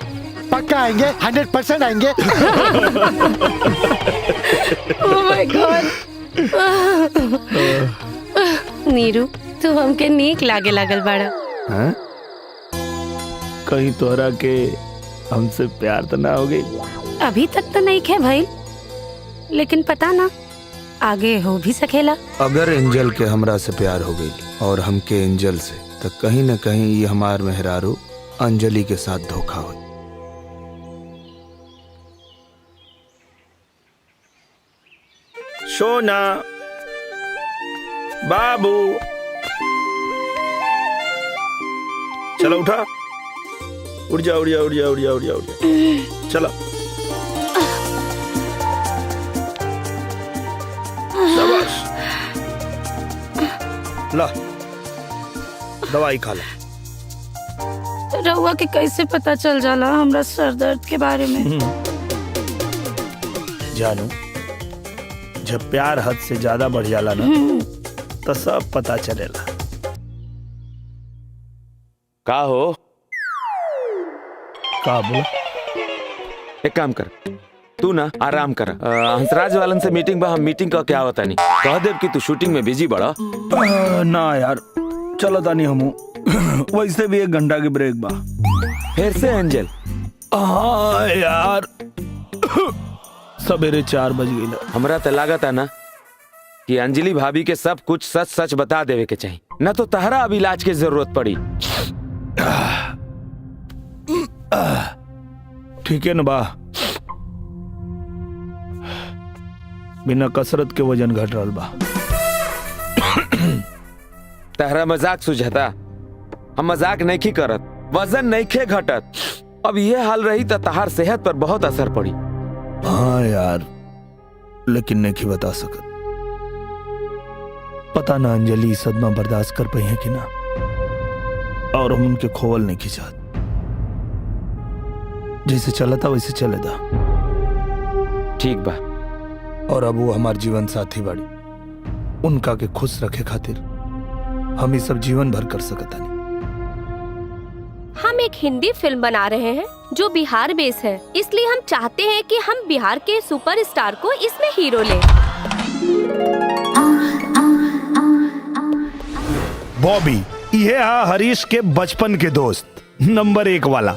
पक्का आएंगे, 100% आएंगे। ओह माय गॉड। नीरू, तू हमके नीक लागे लागल बाड़ा। हाँ? कहीं तोहरा के हमसे प्यार तो ना हो गई? अभी तक तो नहीं खे भाई, लेकिन पता ना आगे हो भी सकेला। अगर एंजल के हमरा से प्यार हो गई और हमके एंजल से, तो कहीं न कहीं ये हमार मेहरारू अंजलि के साथ धोखा हो। सोना, बाबू, चलो उठा, उड़ जा उड़ जा उड़ जा उड़ जा उड़ जा उड़ जा, चलो। शाबाश, ला दवाई खा ला। रहुआ के कैसे पता चल जाला हमरा सर दर्द के बारे में? जानू, जब प्यार हद से ज्यादा बढ़ जाला ना, तो सब पता चलेला। का हो, का बोला? एक काम कर, तू ना आराम कर। हंसराज वालन से मीटिंग बा, हम मीटिंग का क्या होता नहीं, कह देव कि तू शूटिंग में बिजी बड़ा। ना यार, चलो तानी हमू वैसे भी 1 घंटा की ब्रेक बा। फिर से एंजल? हाँ यार, सवेरे 4 बज गई। हमरा तो लागत है ना कि अंजलि भाभी के सब कुछ सच सच बता देवे के चाहिए, न तो तहरा अब इलाज की जरूरत पड़ी। ठीक है न बा, बिना कसरत के वजन घट रहा बा। तहरा मजाक सुझता, हम मजाक नहीं की करत, वजन नहीं खे घटत। अब ये हाल रही तो तहार सेहत पर बहुत असर पड़ी। हाँ यार, लेकिन नहीं बता सकत। पता ना अंजलि सदमा बर्दाश्त कर पाई है कि ना, और हम उनके खोवल नहीं की चाहत। जैसे चला था वैसे चले था। ठीक बा। और अब वो हमार जीवन साथी बाड़ी, उनका के खुश रखे खातिर हम ये सब जीवन भर कर सकता नहीं। हम एक हिंदी फिल्म बना रहे हैं जो बिहार बेस है, इसलिए हम चाहते हैं कि हम बिहार के सुपरस्टार को इसमें हीरो लें। बॉबी, ये है हरीश के बचपन के दोस्त, नंबर 1 वाला।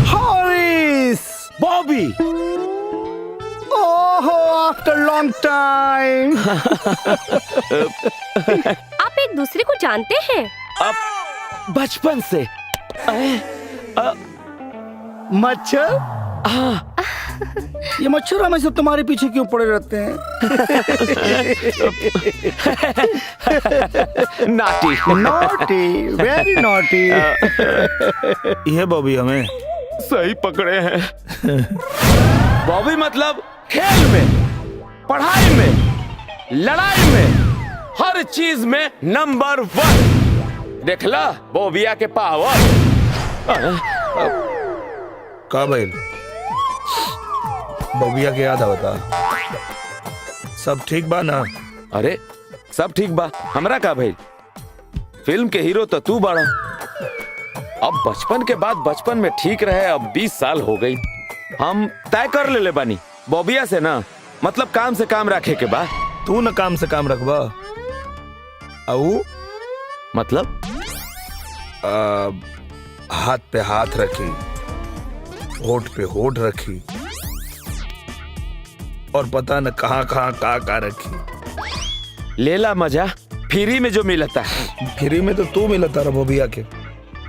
हरीश! बॉबी! ओहो, आफ्टर लॉन्ग टाइम। आप एक दूसरे को जानते हैं? अब बचपन से। मच्छर? हाँ। ये मच्छर हमेशा तुम्हारे पीछे क्यों पड़े रहते हैं? Naughty, naughty, very naughty. ये बॉबी हमें सही पकड़े हैं। बॉबी मतलब खेल में, पढ़ाई में, लड़ाई में, हर चीज में नंबर 1। देखला बॉबिया के पावर। का भाई बॉबिया के याद आवता? सब ठीक बा ना? अरे सब ठीक बा, हमरा का भाई? फिल्म के हीरो तो तू बड़ा। अब बचपन के बाद बचपन में ठीक रहे, अब 20 साल हो गई। हम तय कर ले बानी बॉबिया से ना, मतलब काम से काम रखे के बाद। तू न काम से काम रखबा, आऊ मतलब हाथ पे हाथ रखी, होठ पे होठ रखी, और पता न कहाँ कहाँ का रखी। लेला मजा फ्री में जो मिलता है। फ्री में तो तू मिलता रहा बॉबिया के।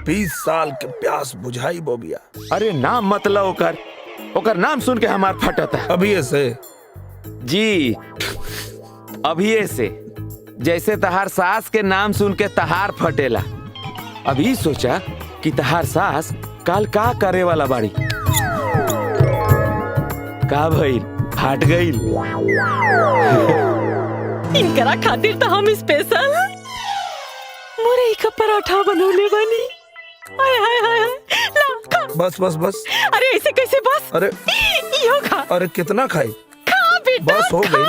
20 साल के प्यास बुझाई बॉबिया। अरे नाम मतलब ओकर नाम सुन के हमार फटता है। अभी ऐसे जी, अभी ऐसे जैसे तहार सास के नाम सुन के तहार फटेला। अभी सोचा कि तहार सास काल का करे वाला बाड़ी। का भइल, फाट गईल? इनकरा खातिर तो हम स्पेशल मुरई का पराठा बनौले बनी। हाय हाय हाय, ला खा। बस बस बस। अरे ऐसे कैसे बस? अरे यो खा। अरे कितना खाई? खा बेटा, बस हो गई।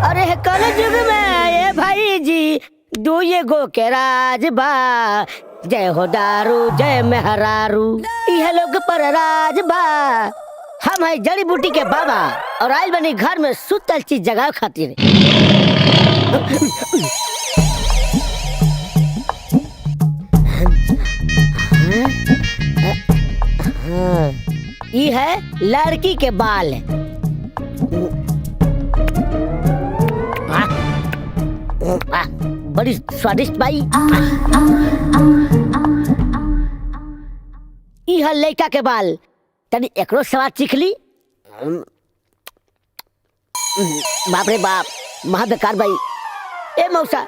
अरे कल युग में ये भाई जी दुए गो के राज बा। जय हो दारू जय मेहरारू, यह लोग पर राज बा। हम है जड़ी बूटी के बाबा और आइल बनी घर में सुतल चीज जगह खातिर। ये है लड़की के बाल। बड़ी स्वादिष्ट बाई। यह लड़का के बाल, तनी एकरो स्वाद चिखली। बाप रे बाप, महा बेकार बाई। ए मौसा,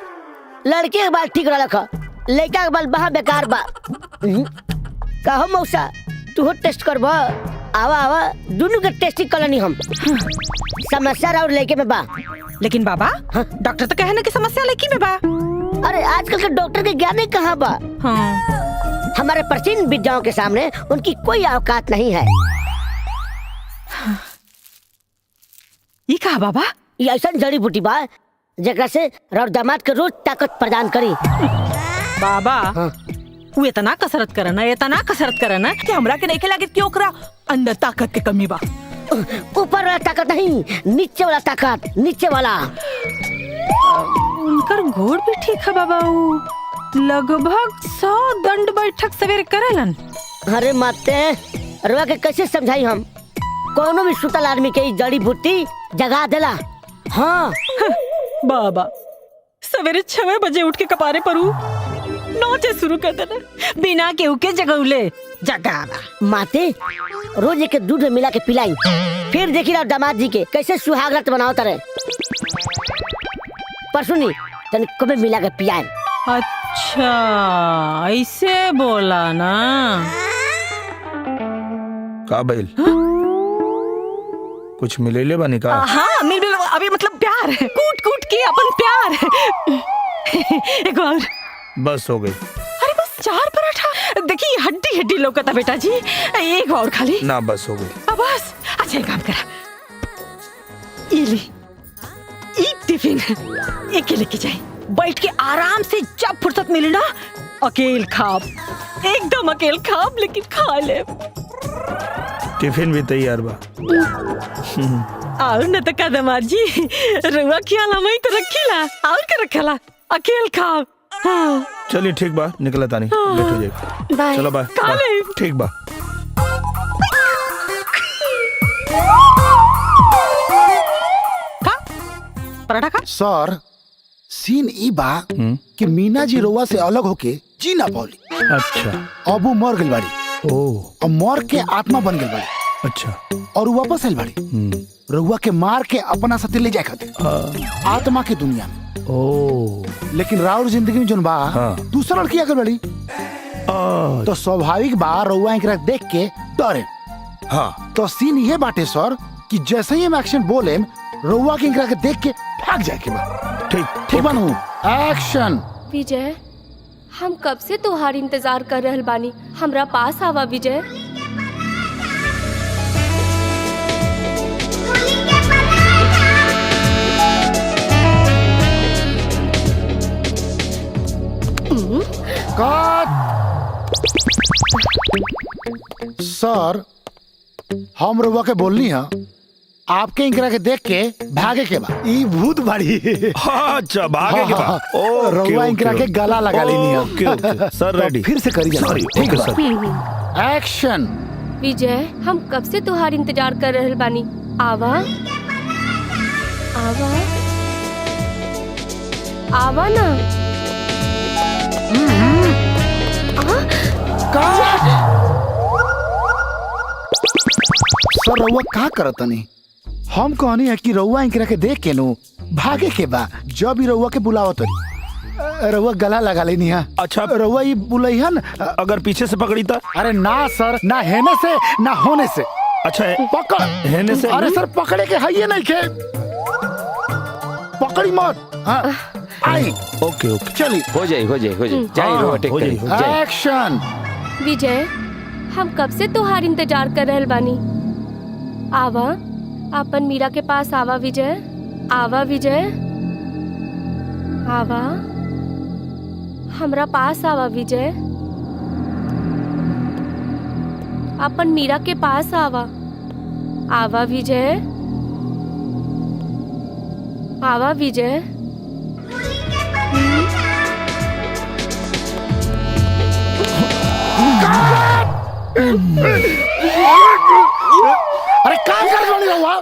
लड़के के बाल ठीक रख, लड़का के बाल महा बेकार बा। कहो मौसा, तू टेस्ट करबा? आवा आवा, दोनों के टेस्टिंग करनी हम। समस्या और लड़के में बा। लेकिन बाबा, डॉक्टर तो कहे ना कि समस्या लड़की में बा। अरे आजकल के डॉक्टर के ज्ञान कहाँ बा? हाँ। हमारे प्राचीन विद्याओं के सामने उनकी कोई औकात नहीं है। ये कहा बाबा, ये ऐसा जड़ी बूटी बा जेकरा से राउर दामाद के रोज ताकत प्रदान करी। बाबा वो इतना कसरत करना कि हमरा के नहीं लगे कि ओकरा अंदर ताकत के कमी बा। ऊपर वाला ताकत नहीं, नीचे वाला ताकत, नीचे वाला। उनकर घोड़ भी ठीक है बाबा। लगभग 100 दंड बैठक सवेरे करेलन। अरे माते रवा के कैसे समझाई हम? कोनो भी सुतल आदमी के जड़ी बूटी जगा देला। हाँ बाबा सवेरे 6 बजे उठ के कपारे पर नाचे शुरू कर देना बिना केहू के जगौले जगाना। माते रोज एक दूध में मिला के पिलाई, फिर देखी रहा दामाद जी के कैसे सुहागरात बनाओ तारे। परसों नहीं तन कभी मिला के पियाए। अच्छा ऐसे बोला ना। का बैल कुछ मिले बनी का? हाँ मिल अभी मतलब प्यार कूट कूट के अपन प्यार। एक और बस हो गई। अरे बस 4 पराठा देखिए हड्डी हड्डी लौकता बेटा जी। एक और खाली ना बस हो गई। अब बस अच्छा एक काम करा इली ई टिफिन एक लेके जाए, बैठ के आराम से जब फुर्सत मिले ना अकेल खाब, एकदम अकेल खाब लेकिन खा ले। टिफिन भी तैयार बा। और न तो कदमार जी रुआ खियाला मैं तो रखीला और के रखला अकेल खाब। हाँ। चलिए ठीक बा, निकला तानी लेट हो जाए। चलो बाय। ठीक बा। पराठा खा। सर सीन ई बा कि मीना जी रोवा से अलग होके जी ना पौली। अच्छा अब वो मर गई बाड़ी। और मर के आत्मा बन गई बाड़ी। अच्छा और वो वापस आइल बाड़ी रउआ के मार के अपना साथे ले जाए खातिर आत्मा के दुनिया में। लेकिन राउर जिंदगी में जोन बा दूसरा लड़की आकर बड़ी तो स्वाभाविक बा रउआ एकरा देख के डरे। हाँ तो सीन ये बाटे सर कि जैसे ही हम एक्शन बोले रउआ के एकरा के देख के भाग जाए के बा। ठीक बनू एक्शन। विजय हम कब से तोहार इंतजार कर रहल बानी, हमरा पास आवा विजय। सर हम रउआ के बोलनी है आपके इंकरा के देख के भागे के बा। ई भूत बाड़ी। अच्छा भागे के बा। रउआ इंकरा के गला लगा लेनी है। ओके सर रेडी। फिर से करिए। ठीक है सर। एक्शन। विजय हम कब से तोहार इंतजार कर रहल बानी, आवा आवा आवा ना। सर रउआ का करत नहीं? हम कहनी है कि रउआ इंकरा के देख के नु भागे के बा। जब भी रउआ के बुलावत रउआ गला लगा लेनी है। अच्छा रउआ ये बुलैहन अगर पीछे से पकड़ी था? अरे ना सर, ना हेने से ना होने से। अच्छा पकड़ हेने से? अरे सर पकड़े के है ये नहीं के पकड़ी मत। हाँ आई। ओके ओके चली हो जाए। एक्शन। विजय हम कब से तोहार इंतजार कर रहल बानी, आवा अपन मीरा के पास आवा विजय। आवा विजय आवा हमरा पास आवा विजय। अपन मीरा के पास आवा। आवा विजय आवा विजय। अरे काम कर जोड़ी रहुआ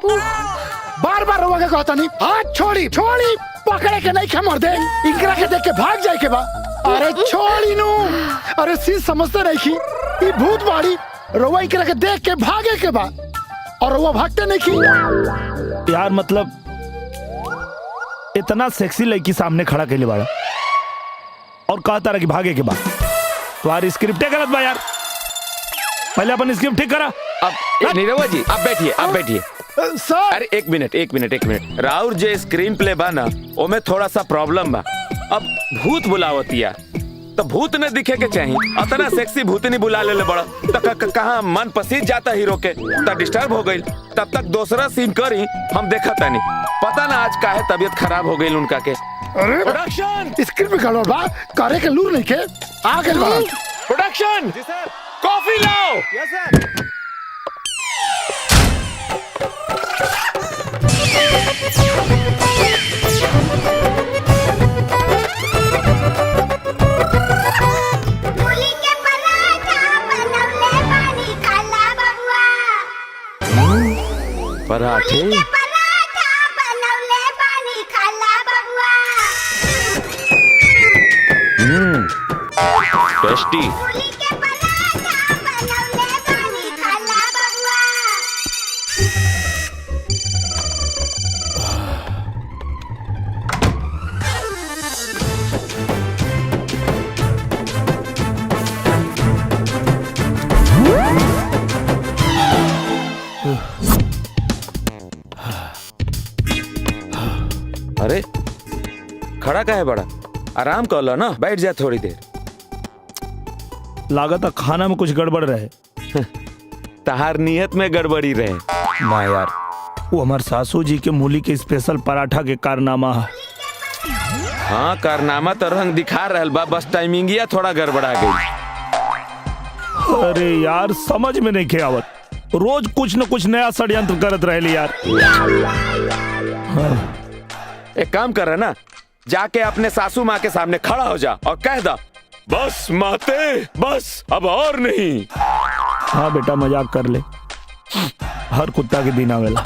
बार बार रहुआ के कहता नहीं। हाथ छोड़ी छोड़ी पकड़े के नहीं खमर दे इंकरा के देख के भाग जाए के बा। अरे छोड़ी नू। अरे सी समझते नहीं की ये भूत बाड़ी रहुआ इंकरा के देख के भागे के बा और रहुआ भागते नहीं की। यार मतलब इतना सेक्सी लड़की सामने खड़ा के लिए बाड़ा और कहता रहा कि भागे के बाद। तुम्हारी स्क्रिप्ट गलत बा यार, पहले अपन स्क्रिप्ट ठीक करा। अब नीरवा जी आप बैठिए। सर अरे एक मिनट राउर जो स्क्रीन प्ले बा ना ओमे थोड़ा सा प्रॉब्लम बा। अब भूत बुलावतिया तो भूत न दिखे के चाहिए। अतना सेक्सी भूतनी बुला ले बड़ा तो कहाँ मन पसीज जाता हीरो के, तब डिस्टर्ब हो गई। तब तक दूसरा सीन करी हम देखा तानी, पता ना आज काहे तबीयत खराब हो गई उनका के। अरे प्रोडक्शन स्क्रिप्ट में गड़बड़ बा, करे के लूर नहीं के आ गइल बा। प्रोडक्शन कॉफी लाओ। यस सर। पराठे टेस्टी। अरे खड़ा का है बड़ा, आराम कर लो ना, बैठ जा थोड़ी देर। लागत खाना में कुछ गड़बड़ रहे। तहार नियत में गड़बड़ी रहे ना यार, वो हमार सासू जी के मूली के स्पेशल पराठा के कारनामा है। हाँ कारनामा तो रंग दिखा रहल बा, बस टाइमिंगिया थोड़ा गड़बड़ा गई। अरे यार समझ में नहीं के आवत, रोज कुछ न कुछ नया षड्यंत्र करत रहली यार। एक काम कर रहा ना, जाके अपने सासू माँ के सामने खड़ा हो जा और कह दा, बस माते बस अब और नहीं। हाँ बेटा मजाक कर ले, हर कुत्ता के दिन आवेला।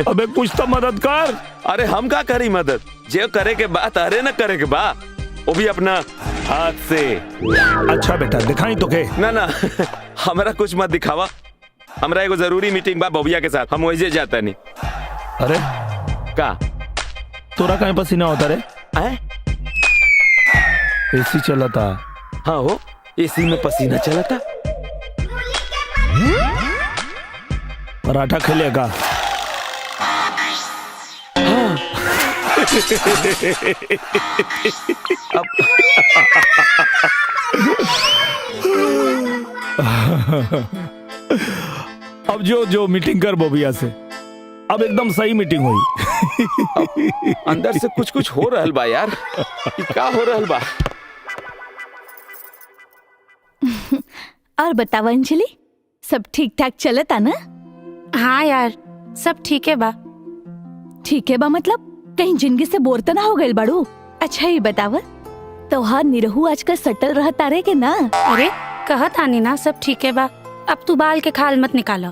अबे कुछ तो मदद कर। अरे हम का करी मदद, जो करे के बात अरे न करे के बा, वो भी अपना हाथ से। अच्छा बेटा दिखाई तो के। ना ना हमारा कुछ मत दिखावा, हमरा एगो जरूरी मीटिंग बा बबुआ के साथ, हम वही जाता नहीं। अरे का तोरा कहीं पसीना होता रे? एसी चला था। हाँ हो, एसी में पसीना चला था। पराठा खेलेगा? हाँ। अब जो मीटिंग कर बोबिया से, अब एकदम सही मीटिंग हुई। अंदर से कुछ हो रहल बा यार, क्या हो रहल बा? और बताओ अंजलि, सब ठीक ठाक चलता ना? हाँ यार सब ठीक है बा। ठीक है बा मतलब कहीं जिंदगी से बोर तो ना हो गए बाड़ू? अच्छा ये बताव, तोहार निरहू आजकल सटल रहता रे के ना? अरे कहत आनी ना सब ठीक है बा, अब तू बाल के खाल मत निकालो।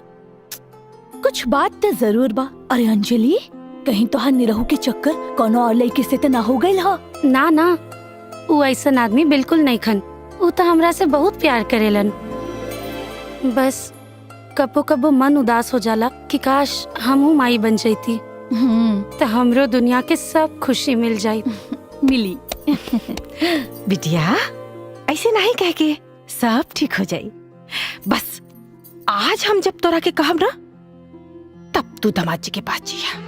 कुछ बात तो जरूर बा। अरे अंजलि, कहीं तोहार निरहू के चक्कर कोनो और लड़की से तो ना हो गइल ह? ना ना, वो ऐसा आदमी बिल्कुल नहीं खन, वो तो हमरा से बहुत प्यार करेलन। बस कबो कबो मन उदास हो जाला कि काश हमहू माई बन जाती, तो हमरो दुनिया के सब खुशी मिल जाई। मिली। बिटिया ऐसे नहीं कह के, सब ठीक हो जाई। बस आज हम जब तोरा के कहब ना, तब तू दामाद जी के पास जिया।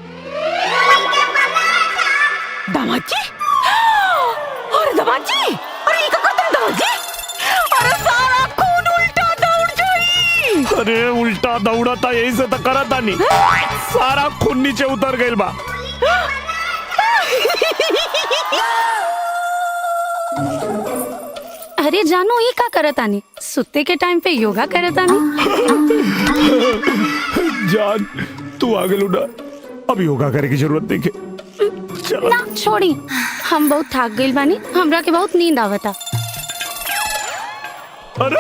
दामाद जी? अरे दामाद जी, अरे ये क्या करते हैं दामाद जी? अरे सारा खून उल्टा दौड़ जाई। अरे उल्टा दौड़ा था, यही से तो करा था नहीं, सारा खून नीचे उतर गइल बा। अरे जानो ये का करत आनी, सुते के टाइम पे योगा करत आनी। जान तू आगे लुड़ा, अब योगा करे की जरूरत नहीं है। चलो ना छोड़ी, हम बहुत थक गइल बानी, हमरा के बहुत नींद आवता। अरे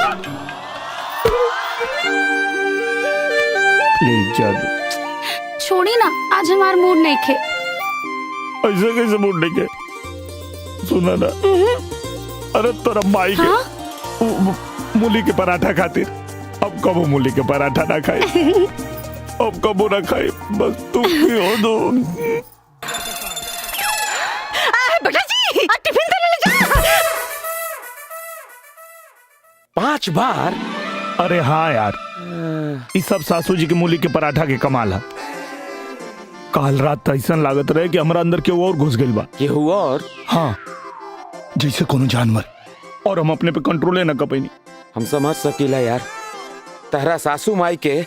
प्लीज जान छोड़ी ना, आज हमार मूड नहीं खे। ऐसे कैसे मूड नहीं के? सुना ना, अरे तेरा माई के मूली के पराठा खातिर अब कबो मूली के पराठा ना खाए, अब कबो ना खाए, बस तू हो दो। बेटा जी टिफिन तो ले जा। 5 बार? अरे हाँ यार, इस सब सासू जी के मूली के पराठा के कमाल है। काल रात ऐसा लागत रहे कि हमारा अंदर के और घुस गइल बा। केहू और? हाँ, जैसे कोनो जानवर और हम अपने पे कंट्रोल न कर पाई। हम समझ सकीला यार, तहरा सासू माई के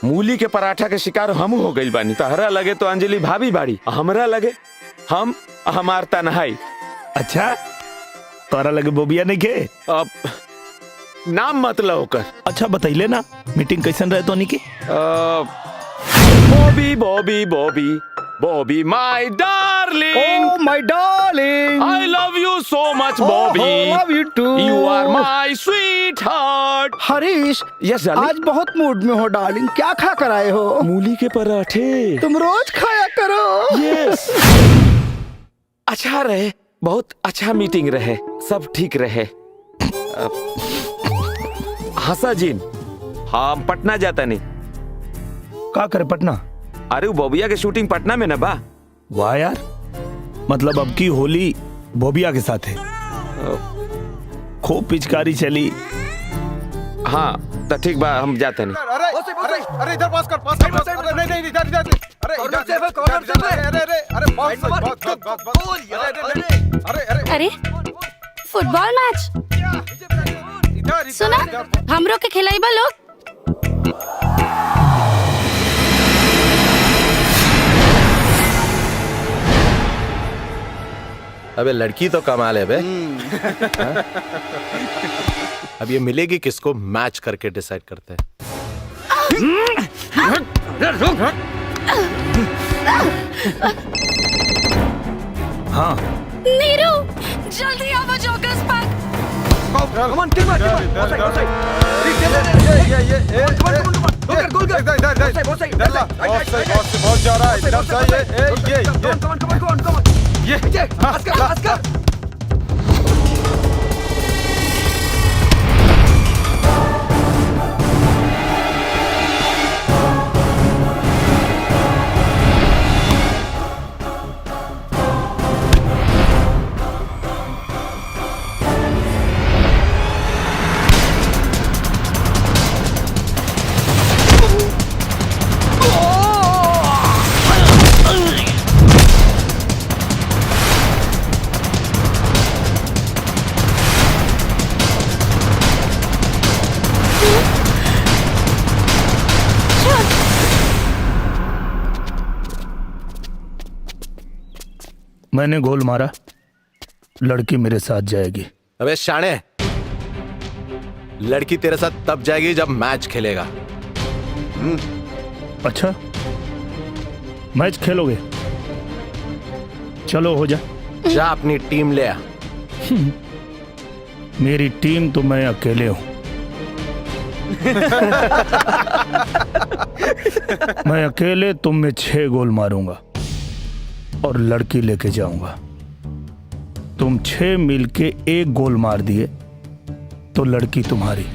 मूली के पराठा के शिकार हम हो गई बानी। तहरा लगे तो अंजलि भाभी बाड़ी, हमरा लगे हम हमार तन्हाई। अच्छा तारा लगे बोबिया नहीं के? अब नाम मतलब होकर। अच्छा बतैले ना मीटिंग कैसन रहे तो नहीं की? Bobby Bobby Bobby Bobby my darling, oh my darling, I love you so much Bobby, love you too, you are my sweetheart। Harish, yes darling. आज बहुत मूड में हो डार्लिंग, क्या खा कर आए हो? मूली के पराठे। तुम रोज खाया करो। यस। अच्छा रहे, बहुत अच्छा मीटिंग रहे, सब ठीक रहे। हंसा जीन, हम पटना जाता नहीं। का करे पटना? अरे वो बॉबिया के शूटिंग पटना में ना बा। वाह यार, मतलब अब की होली बोबिया के साथ है। खूब पिचकारी चली। हाँ तो ठीक बा, हम जाते नहीं। अरे इधर पास कर, नहीं इधर अरे फुटबॉल मैच सुना, हमरो के खिलाइबा लोग। अबे लड़की तो कमाल है बे। अब ये मिलेगी किसको, मैच करके डिसाइड करते हैं। हाँ नीरू जल्दी आओ joggers park. Come on, team बहुत जा रहा है। मैंने गोल मारा, लड़की मेरे साथ जाएगी। अबे शाणे, लड़की तेरे साथ तब जाएगी जब मैच खेलेगा। अच्छा मैच खेलोगे? चलो हो जा। जा अपनी टीम ले आ। मेरी टीम तो मैं अकेले हूं। मैं अकेले तुम में 6 गोल मारूंगा और लड़की लेके जाऊंगा। तुम 6 मिलके 1 गोल मार दिए तो लड़की तुम्हारी।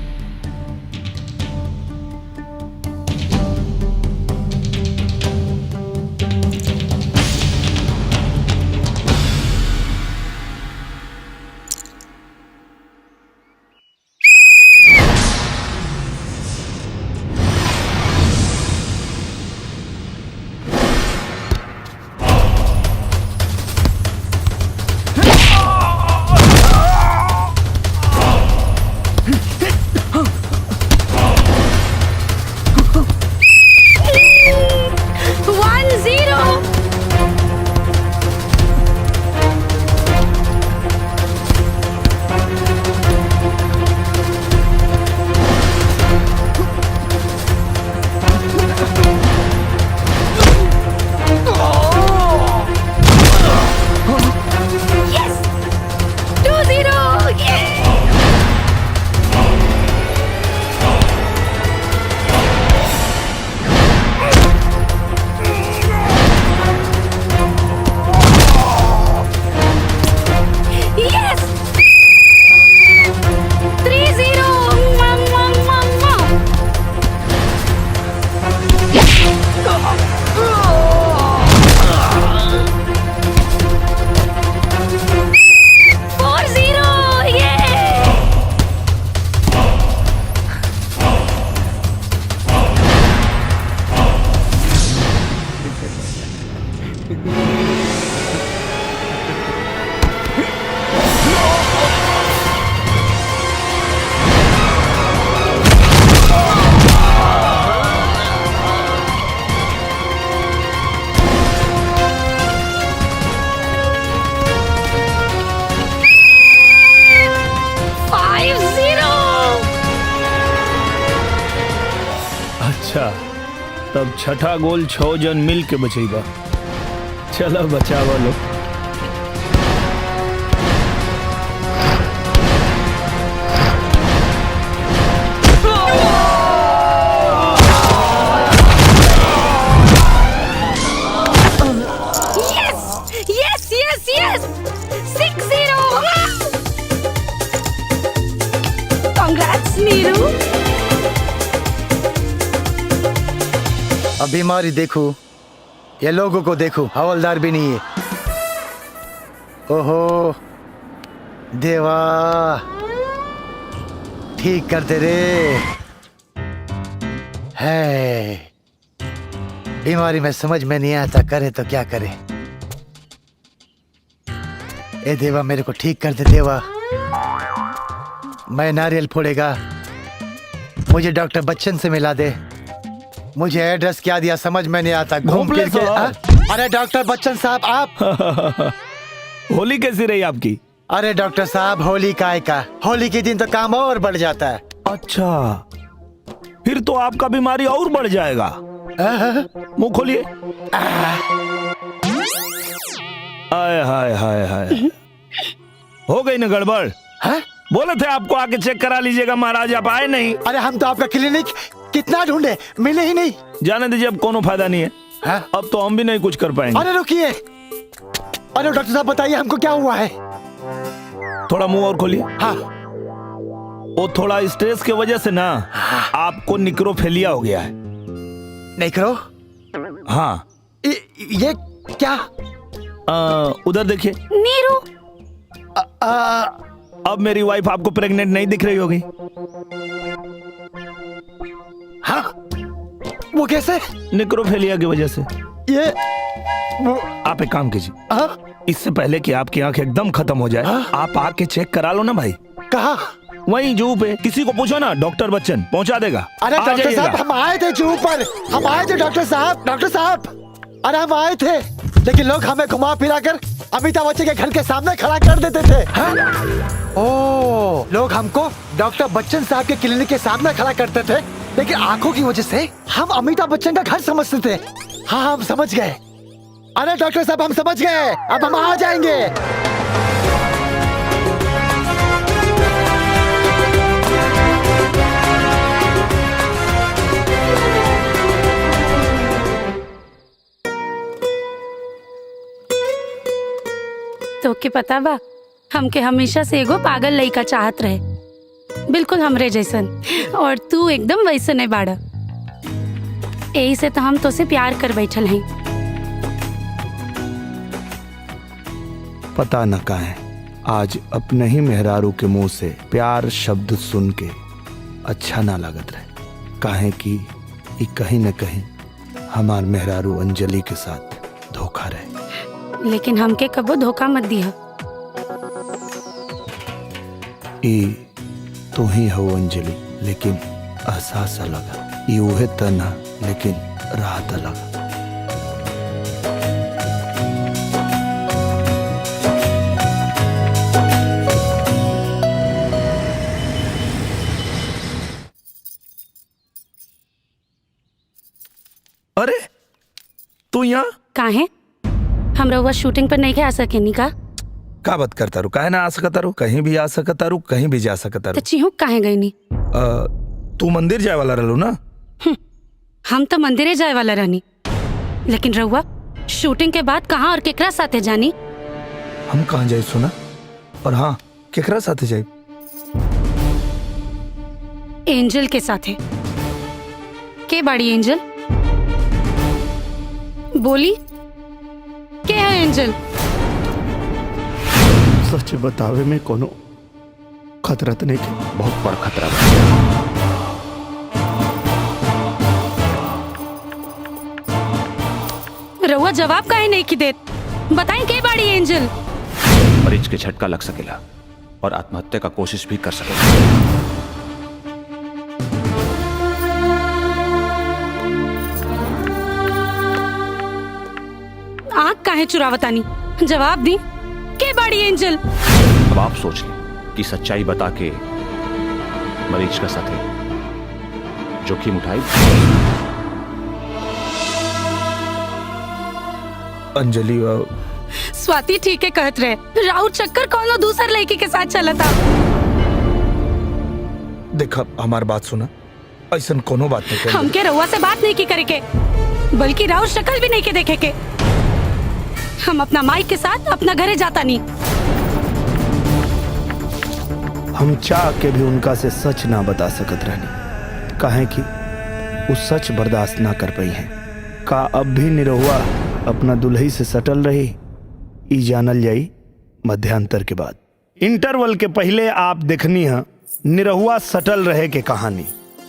अच्छा तब छठा गोल 6 जन मिल के बचेगा। चलो बचावा लो। Yes yes yes 6-0। Congrats Neeru. अब बीमारी देखो, ये लोगों को देखो, हवलदार भी नहीं है। ओहो देवा, ठीक करते रे। है बीमारी में समझ में नहीं आता, करे तो क्या करे। ए देवा मेरे को ठीक कर दे देवा। मैं नारियल फोड़ेगा, मुझे डॉक्टर बच्चन से मिला दे। मुझे एड्रेस क्या दिया समझ में नहीं आता, घूम फिर के। अरे डॉक्टर बच्चन साहब आप होली कैसी रही आपकी? अरे डॉक्टर साहब होली का होली के दिन तो काम और बढ़ जाता है। अच्छा फिर तो आपका बीमारी और बढ़ जाएगा। मुंह खोलिए। हाय हाय हाय हाय, हो गई ना गड़बड़? बोले थे आपको आके चेक करा लीजिएगा महाराज, आप आए नहीं। अरे हम तो आपका क्लिनिक कितना ढूंढे, मिले ही नहीं। जाने दीजिए, अब कोनो फायदा नहीं है। अब तो हम भी नहीं कुछ कर पाएंगे। अरे रुकिए, अरे डॉक्टर साहब बताइए हमको क्या हुआ है। थोड़ा मुंह और खोलिए। हाँ। वो थोड़ा स्ट्रेस की वजह से ना आपको निक्रोफेलिया हो गया है। निक्रो? हाँ। ये क्या? उधर देखिए। नीरू। अब मेरी वाइफ आपको प्रेग्नेंट नहीं दिख रही होगी। हाँ? वो कैसे? निक्रोफेलिया की वजह से। ये आप एक काम कीजिए, इससे पहले कि आपकी आंख एकदम खत्म हो जाए, आप आके चेक करा लो ना भाई। कहाँ? वहीं जू पे, किसी को पूछो ना, डॉक्टर बच्चन पहुंचा देगा। अरे डॉक्टर साहब हम आए थे जू पर, हम आए थे डॉक्टर साहब। डॉक्टर साहब अरे हम आए थे, लेकिन लोग हमें घुमा फिरा कर अमिताभ बच्चन के घर के सामने खड़ा कर देते थे। ओह, लोग हमको डॉक्टर बच्चन साहब के क्लिनिक के सामने खड़ा करते थे, लेकिन आंखों की वजह से हम अमिताभ बच्चन का घर समझते थे। हाँ हम समझ गए। अरे डॉक्टर साहब हम समझ गए, अब हम आ जाएंगे। तो के पता बा, हमके हमेशा से एगो पागल लइका चाहत रहे, बिल्कुल हमरे जैसन, और तू एकदम वैसे नहीं बाड़ा। यही से तो हम तो से प्यार कर बैठल हैं। पता न काहे आज अपने ही मेहरारू के मुंह से प्यार शब्द सुन के अच्छा ना लागत रहे, काहे कि कहीं न कहीं हमार मेहरारू अंजलि के साथ धोखा रहे। लेकिन हमके कबो धोखा मत दिया। तू ही हो अंजलि, लेकिन एहसास अलग। ये उहे तना, लेकिन राहत अलग। अरे तू यहाँ काहे? हम रउआ शूटिंग पर नहीं आ सके नी का बात करता रू? काहे ना आ सकता रू? कहीं भी आ सकता रू, कहीं भी जा सकता रू। तो चिहुक काहे गई नी? तू मंदिर जाए वाला रहलू ना? हम तो मंदिरे जाए वाला रहनी, लेकिन रउआ शूटिंग के बाद कहाँ और केकरा साथे जानी? हम कहाँ जाए सुना? और हाँ, केकरा साथे जाए? एंजल के साथे। के बाड़ी एंजल? बोली के है एंजल? सच बतावे में कोनो खतरा तो नहीं थे? बहुत बड़ा खतरा। रउआ जवाब काहे नहीं की देत? बताई के बाड़ी एंजल? मरीज के झटका लग सकेला और आत्महत्या का कोशिश भी कर सकेला। आँख काहे चुरावतानी? जवाब दी, के बाड़ी एंजल? अब आप सोच लें कि सच्चाई बता के मरीज का साथी जोखिम उठाई अंजलि स्वाति ठीक है कहत रहे, राउर चक्कर कौनो दूसर लड़की के साथ चला था। देखा हमार बात सुना, ऐसा कोनो बात नहीं करी। हमके रउआ से बात नहीं की करे के, बल्कि राउर शक्ल भी नहीं के देखे के। हम अपना माई के साथ अपना घरे जाता नहीं। हम चाह के भी उनका से सच ना बता सकत रहनी, काहे कि वो सच बर्दाश्त ना कर पाई है। का अब भी निरहुआ अपना दुल्ही से सटल रही, ई जानल जाई मध्यांतर के बाद। इंटरवल के पहले आप देखनी है निरहुआ सटल रहे के कहानी,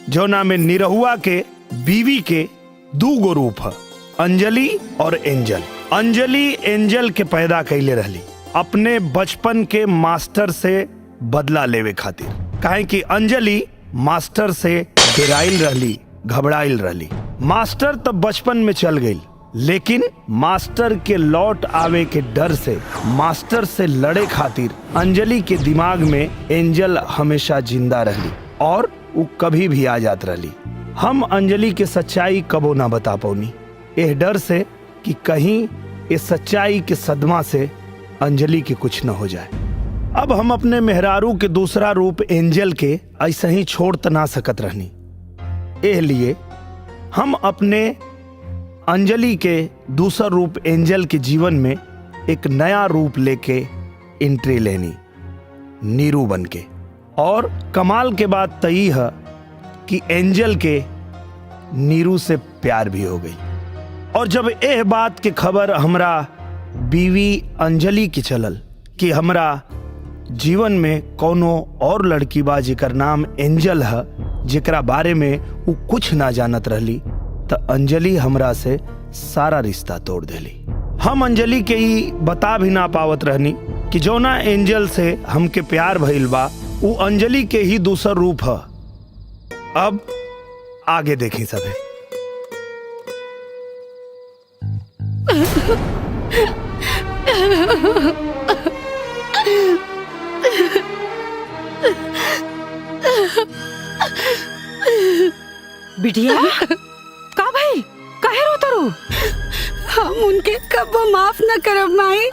जो नाम में निरहुआ के बीवी के दू गो रूप है, अंजलि और एंजल। अंजलि एंजल के पैदा कैले रहली अपने बचपन के मास्टर से बदला लेवे खातिर, काहे कि अंजलि मास्टर से डेराइल रहली, घबराइल रहली। मास्टर तब बचपन में चल गई, लेकिन मास्टर के लौट आवे के डर से मास्टर से लड़े खातिर अंजलि के दिमाग में एंजल हमेशा जिंदा रहली और वो कभी भी आ जात रहली। हम अंजलि के सच्चाई कबो ना बता पौनी, एह डर से कि कहीं इस सच्चाई के सदमा से अंजलि के कुछ न हो जाए। अब हम अपने मेहरारू के दूसरा रूप एंजल के ऐसा ही छोड़ त ना सकत रहनी, एह लिए हम अपने अंजलि के दूसरा रूप एंजल के जीवन में एक नया रूप लेके एंट्री लेनी, नीरू बन के। और कमाल के बात तई है कि एंजल के नीरू से प्यार भी हो गई। और जब यह बात के खबर हमरा बीवी अंजलि की चलल कि हमरा जीवन में कोनो और लड़की बा जेकर नाम एंजल है, जेकरा बारे में वो कुछ ना जानत रहली, तो अंजलि हमरा से सारा रिश्ता तोड़ देली। हम अंजलि के ही बता भी ना पावत रहनी कि जौना एंजल से हमके प्यार भइल बा वो अंजलि के ही दूसरा रूप है। अब आगे देखी सबे। बिटिया का भाई काहे रोता रू? हम उनके कबो माफ न करब माई।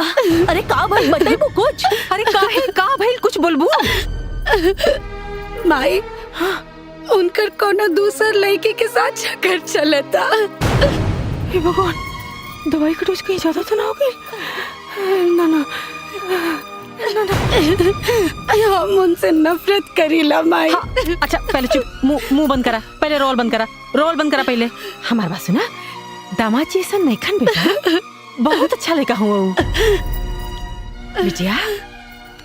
अरे का भाई बताइबू कुछ? अरे काहे का भाई कुछ बोलबू? माई उनकर कोनो दूसर लड़की के साथ चक्कर चलता। हे भगवान, दवाई का डोज कहीं ज्यादा तो ना हो गई? ना ना हम उनसे नफरत करीला माई। हाँ, अच्छा पहले चुप, मुंह बंद करा, पहले रोल बंद करा, रोल बंद करा पहले। हमारी बात सुना, दामाद जी ऐसा नहीं खान बेटा, बहुत अच्छा लड़का हुआ बिटिया।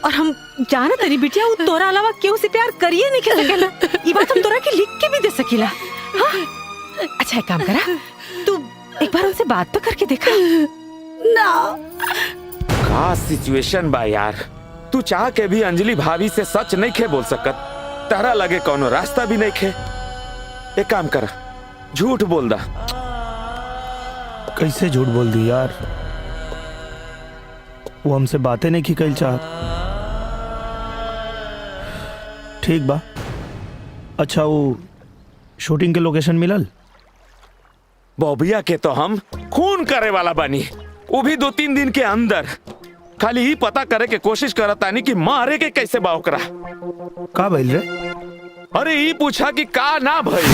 और हम जाना तेरी बिटिया वो तोरा अलावा क्यों से प्यार करिए नहीं कर सकेला, ये बात हम तोरा के लिख के भी दे सकेला। हाँ? अच्छा एक काम करा, तू एक बार उनसे बात तो करके देखा ना। का सिचुएशन बा यार, तू चाह के भी अंजलि भाभी से सच नहीं खे बोल सकत, तारा लगे कोनो रास्ता भी नहीं खे। एक काम कर, झूठ बोल दा। कैसे झूठ बोल दी यार, वो हमसे बातें नहीं की कल चाहत। ठीक बा, अच्छा वो शूटिंग के लोकेशन मिलल? बॉबिया के तो हम खून करे वाला बनी, वो भी 2-3 दिन के अंदर। खाली ही पता करे के कोशिश करतानी कि मारे के कैसे बा ओकरा। का भइल रे? अरे ये पूछा कि का ना भइल।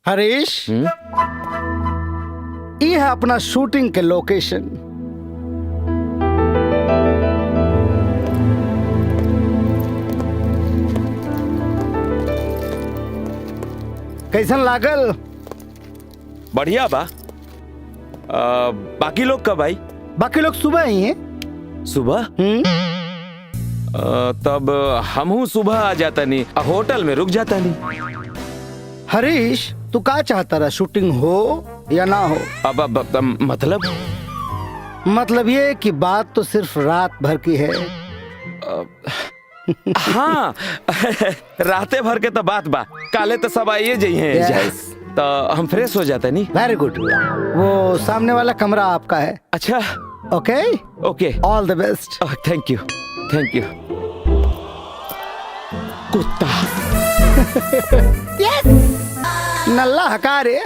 हरीश, ये है अपना शूटिंग के लोकेशन। कैसन लागल? बढ़िया बा। बाकी लोग कब आई? बाकी लोग सुबह ही हैं। सुबह? तब हमहू सुबह आ जाता नहीं, होटल में रुक जाता नहीं। हरीश, तू क्या चाहता रहा, शूटिंग हो या ना हो? अब मतलब ये कि बात तो सिर्फ रात भर की है। हाँ राते भर के तो बात बा, काले तो सब आइए जाइए हैं। तो हम फ्रेश हो जाते नहीं। वेरी गुड, वो सामने वाला कमरा आपका है। अच्छा okay okay, all the best. Thank you thank you. कुत्ता यस नल्ला हकारे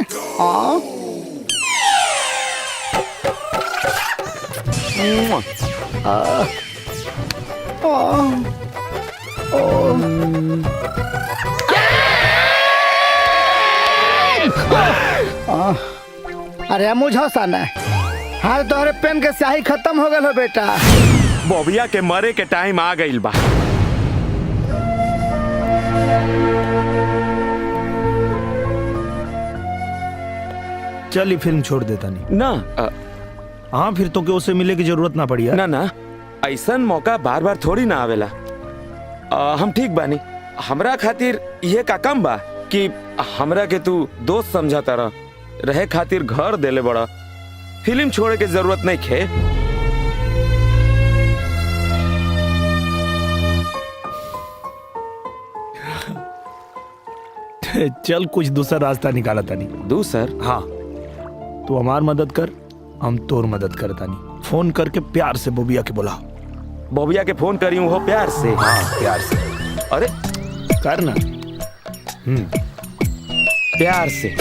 अरे मुझे सन है हाँ तोहरे पेन के स्याही खत्म हो गल हो बेटा। बॉबिया के मरे के टाइम आ गइल बा। चल फिल्म छोड़ देता नहीं ना हाँ फिर तो उसे मिले की जरूरत ना पड़ी यार। ना ना ऐसन मौका बार बार थोड़ी ना आवेला। हम ठीक बानी। हमरा खातिर ये का कम बा कि हमरा के तू दोस्त समझाता रहे खातिर घर देले बड़ा। फिल्म छोड़े के जरूरत नहीं खे। चल कुछ दूसरा रास्ता निकाला तानी। दूसर हाँ तू हमार मदद कर हम तोर मदद करता नहीं। फोन करके प्यार से बोबिया के बुला। बोबिया के फोन करी हो प्यार से। हाँ प्यार से। अरे करना प्यार से।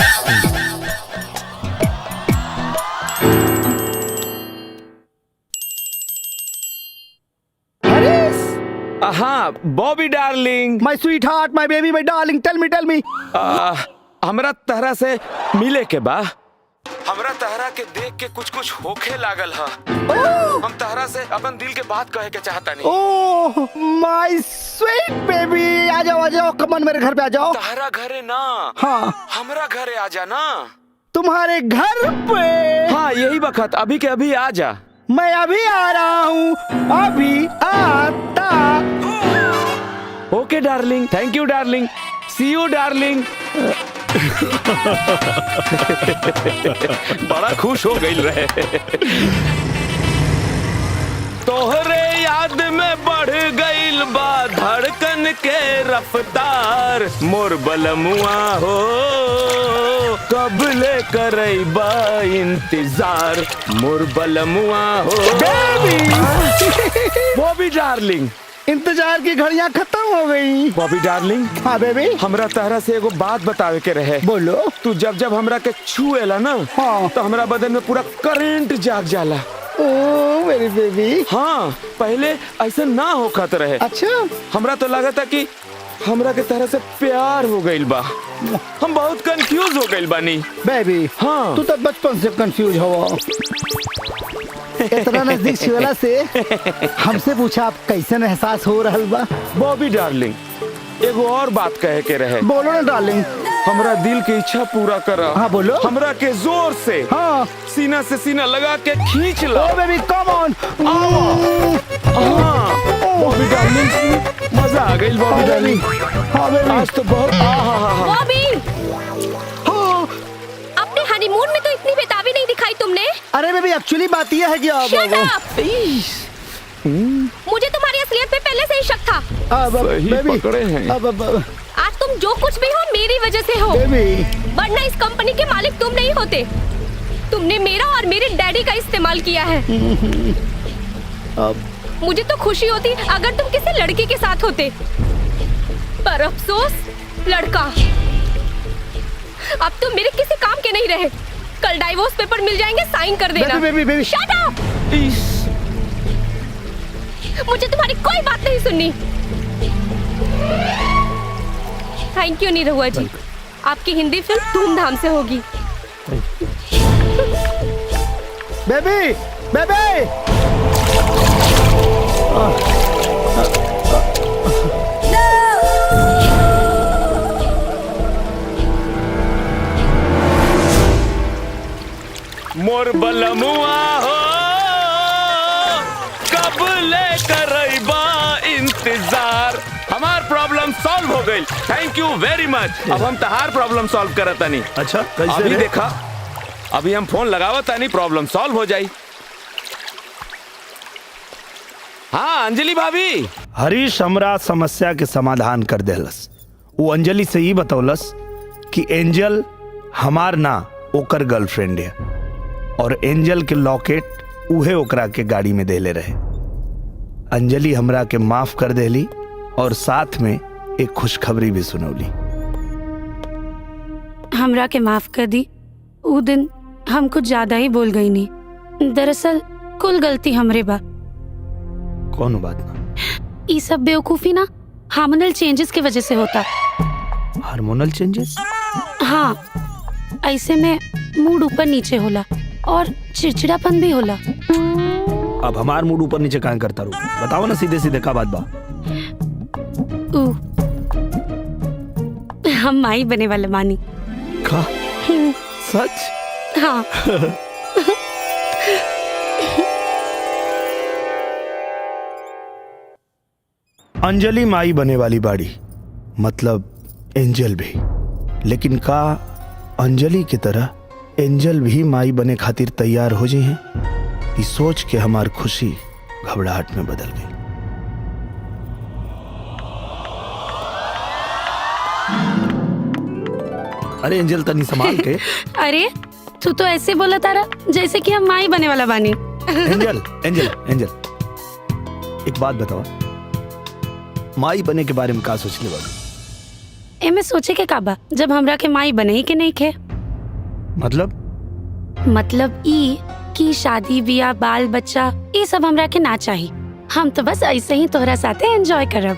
हाँ बॉबी डार्लिंग माय स्वीट हार्ट माय बेबी माय डार्लिंग टेल मी हमरा तहरा से मिले के बा। हमरा तहरा के देख के कुछ कुछ होखे लागल है। हम तहरा से अपन दिल के बात कहे के चाहता नहीं। ओह माय स्वीट बेबी आ जाओ कमन मेरे घर पे आ जाओ। तहरा घरे ना हाँ हमरा घरे आ जा ना। तुम्हारे घर पे हाँ यही वक्त अभी के अभी आ जा। मैं अभी आ रहा हूँ अभी आता। Okay darling thank you darling see you darling. बड़ा खुश हो गई रहे। तोहरे याद में बढ़ गईल बा धड़कन के रफ्तार। मोर बलमुआ हो कब ले करैबा इंतजार। मोर बलमुआ हो बॉबी डार्लिंग इंतजार की घड़ियां खत्म हो गई। बॉबी डार्लिंग हाँ बेबी हमरा तहरा से एगो बात बतावे के रहे। बोलो। तू जब जब हमरा के छुएला ना हाँ। तो हमरा बदन में पूरा करंट जाग जाला। ओ मेरी बेबी। हाँ पहले ऐसा ना होखत रहे। अच्छा हमरा तो लगा था कि हमरा के तरह से प्यार हो गइल बा। हम बहुत कंफ्यूज हो गइल बानी बेबी। हाँ तू तो बचपन से कंफ्यूज हो। इतना नजदीक छुएला से हमसे पूछा आप कैसन एहसास हो रहा बा। बॉबी डार्लिंग एगो और बात कहे के रहे। बोलो ना डार्लिंग। हमरा दिल की इच्छा पूरा करा। हाँ बोलो। हमरा के जोर से हाँ सीना से सीना लगा के खींच लो। Oh baby come on. Bobby darling मजा आ गई बॉबी डार्लिंग। हाँ बेबी आज तो बहुत बॉबी अपने हनीमून में तो इतनी बेताबी नहीं दिखाई तुमने। अरे बेबी एक्चुअली बात यह है कि Shut up! मुझे तुम्हारी असलियत पे पहले से ही शक था। सही पकड़े हैं। आज तुम जो कुछ भी हो मेरी वजह से हो। वरना इस कंपनी के मालिक तुम नहीं होते। तुमने मेरा और मेरे डैडी का इस्तेमाल किया है। मुझे तो खुशी होती अगर तुम किसी लड़के के साथ होते, पर अफसोस लड़का अब तुम मेरे किसी काम के नहीं रहे। कल डाइवोर्स पेपर मिल जाएंगे, साइन कर देना। Baby shut up! मुझे तुम्हारी कोई बात नहीं सुननी। थैंक यू निरहुआ जी, आपकी हिंदी फिल्म धूमधाम से होगी। बेबी बेबी मोर बलमुआ हो कब ले करैबा इंतजार। हमार प्रॉब्लम सॉल्व हो गई। थैंक यू वेरी मच। अब हम तहार प्रॉब्लम सॉल्व करत तानी। अच्छा कैसे अभी रे? देखा अभी हम फोन लगावत तानी प्रॉब्लम सॉल्व हो जाई। हाँ अंजलि भाभी। हरीश हमरा समस्या के समाधान कर देलस। वो अंजलि से ही बतौलस कि एंजल हमार ना ओकर गर्लफ्रेंड है और एंजल के लॉकेट उहे ओकरा के गाड़ी में देले रहे। अंजलि हमरा के माफ कर देली और साथ में एक खुशखबरी भी सुनौली। हमरा के माफ कर दी। उ दिन हम कुछ ज्यादा ही बोल गई नहीं। दरअसल कुल गलती हमरे बा। कौन बात ना? ई सब बेवकूफी ना हार्मोनल चेंजेस की वजह से होता। Hormonal changes? हाँ, ऐसे में मूड ऊपर नीचे होला और चिड़चिड़ापन भी होला। अब हमार मूड ऊपर नीचे काहे करता रू? बताओ ना सीधे सीधे का बात बा। हम माई बने वाले मानी। का? सच? हाँ। अंजलि माई बने वाली बाड़ी, मतलब एंजल भी। लेकिन का अंजलि की तरह एंजल भी माई बने खातिर तैयार हो जी हैं? ये सोच के हमार खुशी घबराहट में बदल गई। अरे एंजल तनी संभाल के। अरे तू तो ऐसे बोला तारा जैसे कि हम माई बने वाला बानी। एंजल एंजल एंजल, एक बात बताओ, माई बने के बारे में का सोचले बाबू? एमे सोचे के काबा जब हमरा के माई बने ही के नहीं खे। मतलब ई कि शादी बियाह बाल बच्चा ये सब हमरा के ना चाहिए। हम तो बस ऐसे ही तोहरा साथे एंजॉय करब।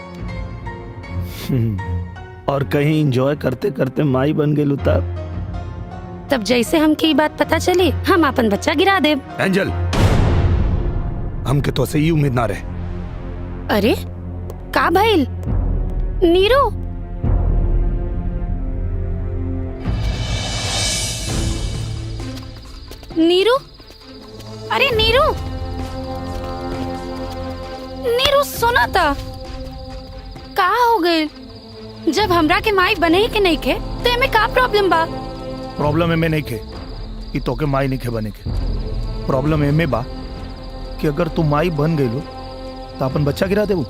और कहीं एंजॉय करते करते माई बन गेलू तब जैसे हमके ये बात पता चली हम अपन बच्चा गिरा देब। एंजल, हमके तो से ही उम्मीद ना रहे। अरे का भइल? नीरू, नीरू, अरे नीरू, नीरू सुना था का हो गए? जब हमरा के माई बने ही के नहीं खे तो एमे का प्रॉब्लम बा? प्रॉब्लम एमे नहीं खे कि तोके माई नहीं खे बने के। प्रॉब्लम एमे बा कि अगर तू माई बन गई तो अपन बच्चा गिरा देबू।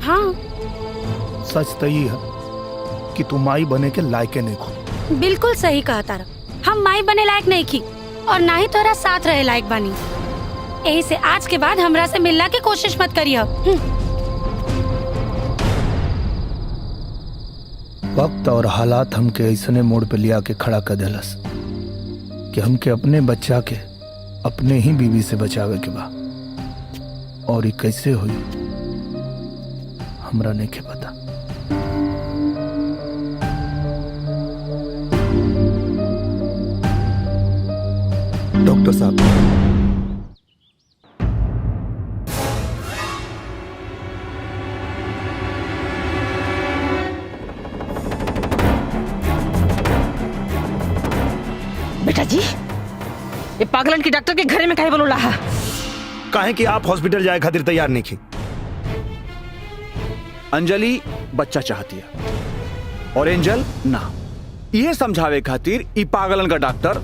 हाँ, सच तो ये है कि तू माई बने के लायक नहीं खो। बिल्कुल सही कहा तारा। हम माई बने लायक नहीं की और ना ही तोरा साथ रहे लायक बानी। यही से आज के बाद हमरा से मिलना की कोशिश मत करियो। वक्त और हालात हमके ऐसने मोड़ पे लिया के खड़ा कर देलस कि हमके अपने बच्चा के अपने ही बीवी से बचावे के बा। और ये कैसे हुई हमरा नहीं के पता। डॉक्टर साहब, बेटा जी, ये पागलन की डॉक्टर के घरे में काहे बोलो रहा? काहे कि आप हॉस्पिटल जाए खातिर तैयार नहीं थी। अंजलि बच्चा चाहती है और एंजल ना। ये समझावे खातिर ई पागलन का डॉक्टर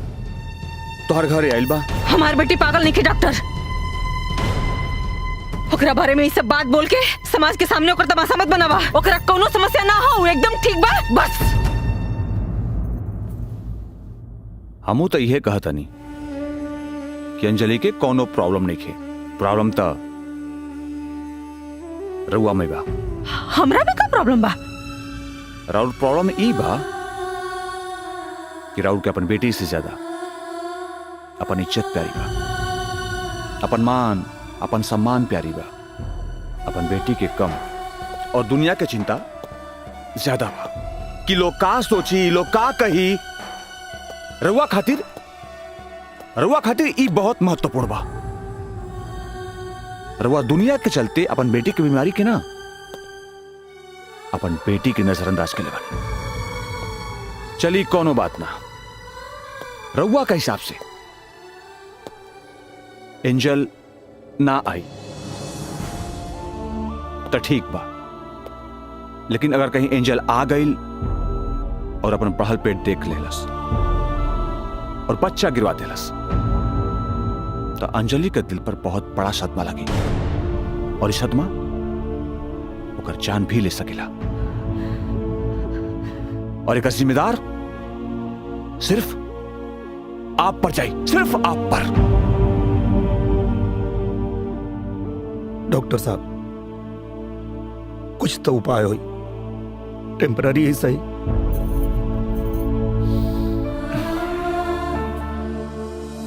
तोहर घरे आइल बा। हमार बेटी पागल नहीं के डॉक्टर। ओकरा बारे में ये सब बात बोल के समाज के सामने ओकर तमाशा मत बनावा। ओकरा कोनो समस्या ना हो, एकदम ठीक बा बस। हमू तो यह कहता नहीं कि अंजलि के कोनो प्रॉब्लम नहीं खे। प्रॉब्लम तो रउआ में बा। हमरा में का प्रॉब्लम बा? राउल प्रॉब्लम ई बा कि राउल के अपन बेटी से ज्यादा अपन इज्जत प्यारी बा, अपन मान अपन सम्मान प्यारी बा, अपन बेटी के कम और दुनिया के चिंता ज्यादा बा कि लोग का सोची, लोग का कही। रउआ खातिर ई बहुत महत्वपूर्ण बा। रउआ दुनिया के चलते अपन बेटी की बीमारी के ना अपन बेटी की नजरअंदाज के लगा। चली कोनो बात ना। रउआ के हिसाब से एंजल ना आई तो ठीक बा, लेकिन अगर कहीं एंजल आ गई और अपन पढ़ल पेट देख लेलस और बच्चा गिरवा देलस तो अंजलि के दिल पर बहुत बड़ा सदमा लगी और इस सदमा ओकर जान भी ले सकेला। और एक जिम्मेदार सिर्फ आप पर जाए, सिर्फ आप पर। डॉक्टर साहब, कुछ तो उपाय हो, टेम्पररी ही सही।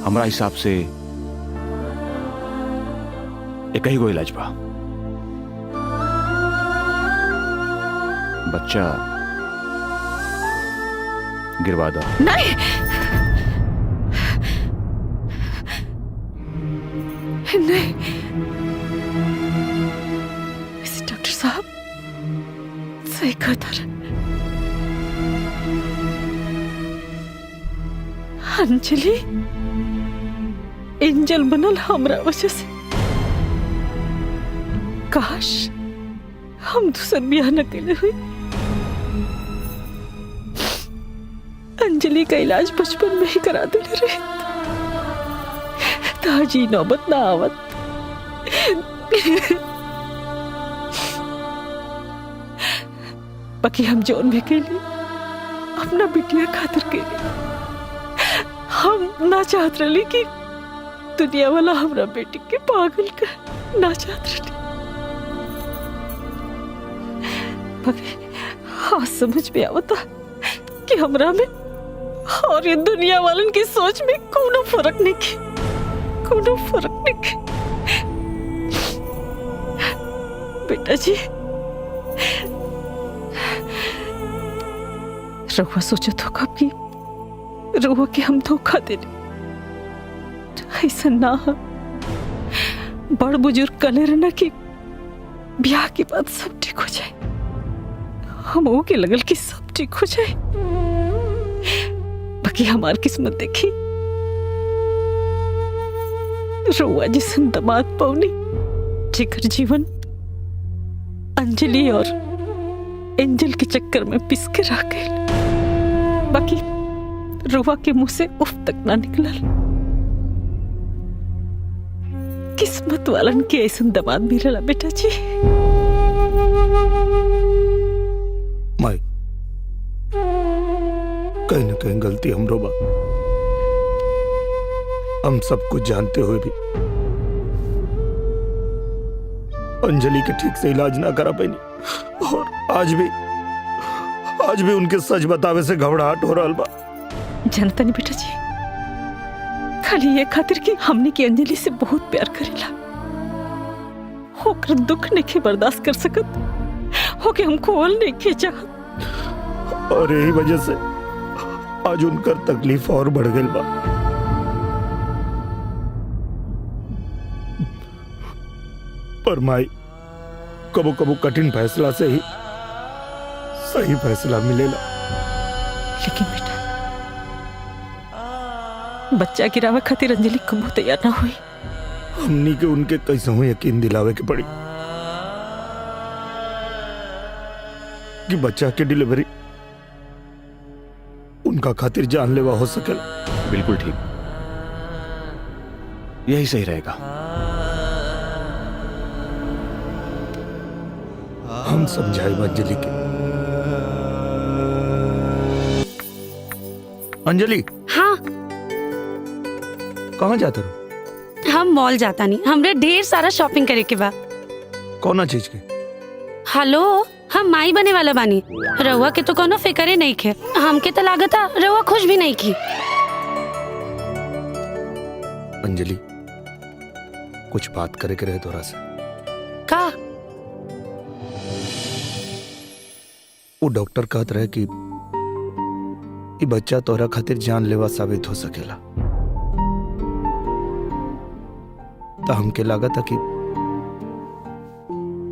हमारा हिसाब से एक ही को इलाज बा। बच्चा गिरवा दो। नहीं नहीं इस डॉक्टर साहब सही कहता रहे। अंजलि एंजल बनल हमरा वजह से। काश हम दूसर ब्याह न कैले हुई। अंजलि का इलाज बचपन में ही करा देले रहे ताजी नौबत ना आवत। बाकी हम जोन भी कैली अपना बिटिया खातिर कैली। हम ना चाहत रही कि दुनिया वाला हमरा बेटी के पागल कर ना चाहत रही। बाकी हाँ समझ में आवता कि हमरा में और ये दुनिया वालन की सोच में कोनो फर्क नहीं है, कोनो फर्क नहीं है। बेटा जी रहुआ सोचो तो कब की रहुआ के हम धोखा देने ऐसा ना हो। बड़ बुजुर्ग कले रहना कि ब्याह के बाद सब ठीक हो जाए। हम वो के लगल कि सब ठीक हो जाए। बाकी हमार किस्मत देखी रहुआ जिसन दामाद पौनी जेकर जीवन अंजलि और एंजल के चक्कर में पिस के रह गए। बाकी रुआ के मुंह से उफ तक ना निकलल। किस्मत वालन के ऐसा दामाद मिलला बेटा जी। माई कहीं ना कहीं गलती हमरो बा। हम सब कुछ जानते हुए भी अंजलि के ठीक से इलाज ना करा पाई और आज भी उनके सच बतावे से घबराहट हो रहा बा। जनता नहीं बेटा जी खाली ये खातिर कि हमने की अंजलि से बहुत प्यार करेला होकर दुख नहीं के बर्दाश्त कर सकत होके हमको ओल नहीं के चाहत और यही वजह से आज उनकर तकलीफ और बढ़ गई बा। पर माई कबो कबो कठिन फैसला से ही सही फैसला मिलेला। लेकिन बेटा बच्चा गिरावे खातिर अंजलि कबू तैयार ना हुई। हमनी के उनके कैसे हो यकीन दिलावे के पड़ी कि बच्चा की डिलीवरी उनका खातिर जानलेवा हो सके। बिल्कुल ठीक, यही सही रहेगा। हम समझाए अंजलि के। अंजलि हाँ कहाँ जाते रहो? हम मॉल जाता नहीं, हमरे ढेर सारा शॉपिंग करे के बा। कौन चीज के? हेलो हम माई बने वाला बानी। रहुआ के तो कोनो फिक्रे नहीं खे। हमके तो लागता रहुआ खुश भी नहीं की। अंजलि कुछ बात करे के रहे तोरा से। का? वो डॉक्टर कहत रहे कि ये बच्चा तोरा खातिर जानलेवा साबित हो सकेला। तो हमके लगा था कि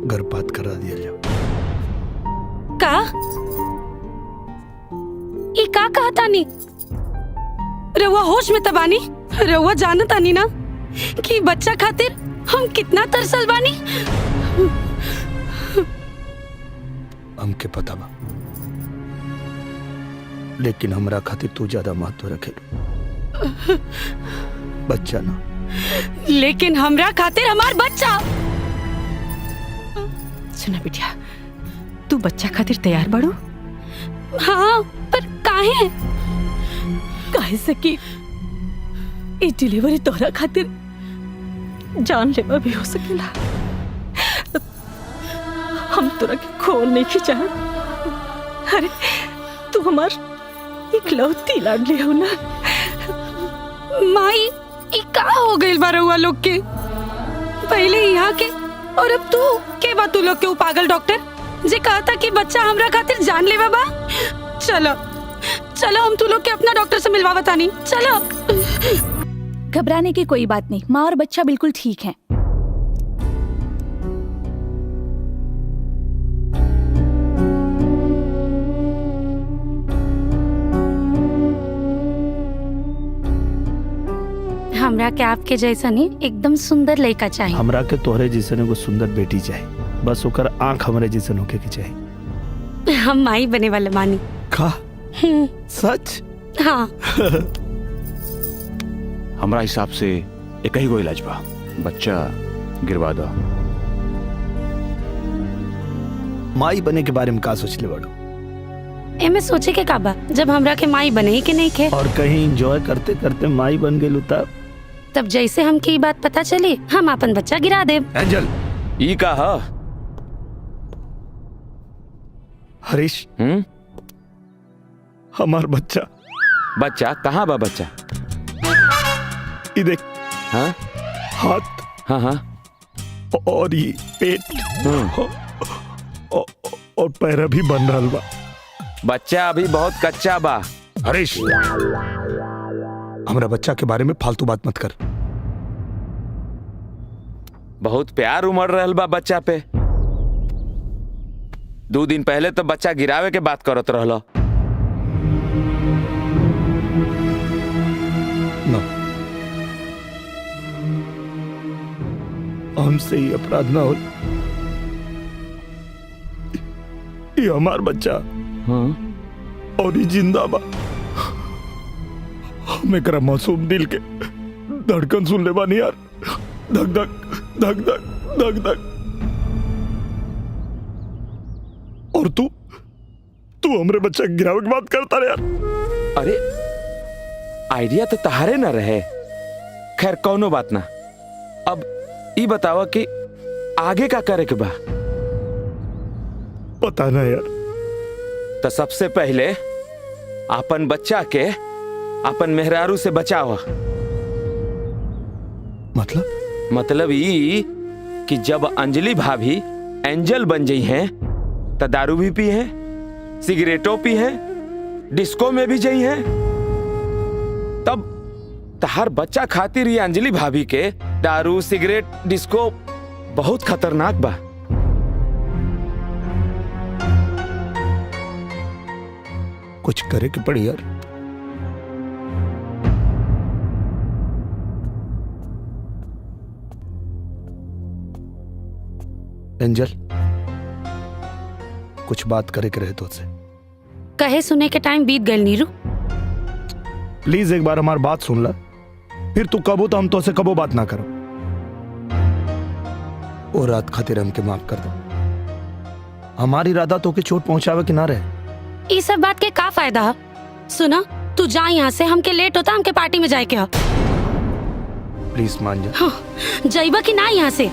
गर्भपात करा दिया जाओ। का? ई का कहता नी? रहुआ होश में तबानी? रहुआ जानता नी ना कि बच्चा खातिर हम कितना तरसल बानी? हमके पता बा, लेकिन हमरा खातिर तू ज्यादा महत्व रखे। बच्चा ना, लेकिन हमरा खातिर हमार बच्चा। सुना बिटिया तू बच्चा खातिर तैयार बाड़ू? हाँ पर काहे? काहे से कि ये डिलीवरी तोहरा खातिर जानलेवा भी हो सकेला। हम तोरा के खोल नहीं खिंचा। अरे तू हमार इकलौती लाडली हो ना। माई ई का हो गइल बा रउआ लोग के? पहले यहाँ के और अब तू के बा तू लोग के? उ पागल डॉक्टर जे कहता कि बच्चा हमरा खातिर जान लेवा बा। चलो चलो हम तू लोग के अपना डॉक्टर से मिलवा बतानी। चलो। घबराने की कोई बात नहीं, माँ और बच्चा बिल्कुल ठीक है। हमरा के आपके जैसा नहीं एकदम सुंदर लड़का चाहिए। हमरा के तोहरे जैसन एगो सुंदर बेटी चाहिए, बस ओकर आंख हमरे जैसन होके के चाहिए। हम माई बने वाले मानी। का सच? हाँ। हमरा हिसाब से एक ही गो इलाज बा, बच्चा गिरवा दो। माई बने के बारे में का सोचले बाड़ू? एमे सोचे के का बा जब हमरा के माई बने ही के नहीं खे। और कहीं एंजॉय करते करते माई बन गेलू तब जैसे हमके ई बात पता चली हम अपन बच्चा गिरा देब। एंजल ई का ह? हरीश हमार बच्चा। बच्चा कहाँ बा? बच्चा ये देख। हाँ हाथ। हाँ हाँ। और ये पेट और पैर भी बन रहा बा। बच्चा अभी बहुत कच्चा बा। हरीश हमरा बच्चा के बारे में फालतू बात मत कर। बहुत प्यार उमड़ रहल बा बच्चा पे। 2 दिन पहले तो बच्चा गिरावे के बात करत रहलो। ना, हमसे ही अपराध ना हो। ये हमार बच्चा और ये जिंदा बा। हम एकरा मासूम दिल के धड़कन सुन ले बानी यार। धक धक धक धक धक धक। और तू हमरे बच्चा गिरावे की बात करता रे यार। अरे आइडिया तो तहारे ना रहे। खैर कौनो बात ना। अब ई बतावा कि आगे का करे के बा? पता ना यार। तो सबसे पहले अपन बच्चा के अपन मेहरारू से बचावा। मतलब ई कि जब अंजलि भाभी एंजल बन गई हैं तो दारू भी पी हैं, सिगरेटों पी हैं, डिस्को में भी गई हैं, तब तहार बच्चा खातिर ये अंजलि भाभी के दारू सिगरेट डिस्को बहुत खतरनाक बा। कुछ करे के पड़ी यार। एंजल कुछ बात करे के रहे तो से। कहे सुने के टाइम बीत गए नीरू। प्लीज एक बार हमारी बात सुन ला, फिर तू कबो तो हम तो से कबो बात ना करो। और रात खातिर हमके माफ कर दो। हमारी इरादा तो के चोट पहुंचावे कि ना रहे। ये सब बात के का फायदा है? सुना तू जा यहाँ से, हमके लेट होता, हमके पार्टी में जाए के हो। प्लीज मान जा। हाँ, जाइबा कि ना यहाँ से?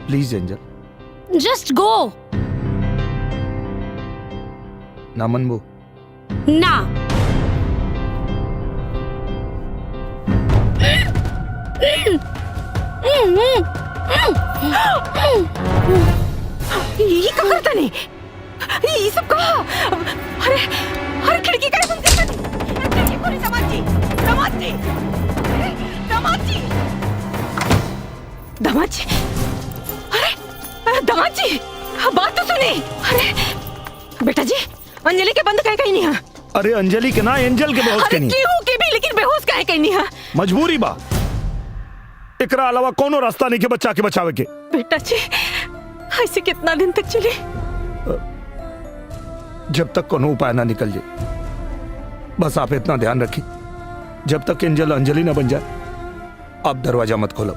Please angel. Just go. ना मनबू? ना। ये क्या करता नहीं? ये सब कहा? अरे अरे खिड़की का बंद कर दे। पूरी दामाद जी, दामाद जी, दामाद जी, दामाद जी। अरे दामाद जी बात तो सुने। अरे बेटा जी अंजलि के बंद कहीं नहीं है। अरे अंजलि के ना, एंजल के बेहोश के नहीं। केहू के भी, लेकिन बेहोश कहीं नहीं है। मजबूरी बा, एकरा अलावा कोनो रास्ता नहीं के बच्चा के बचावे के। बेटा जी ऐसे कितना दिन तक चले? जब तक कोनो उपाय ना निकल जाए। बस आप इतना ध्यान रखिए, जब तक एंजल अंजलि ना बन जाए आप दरवाजा मत खोलो।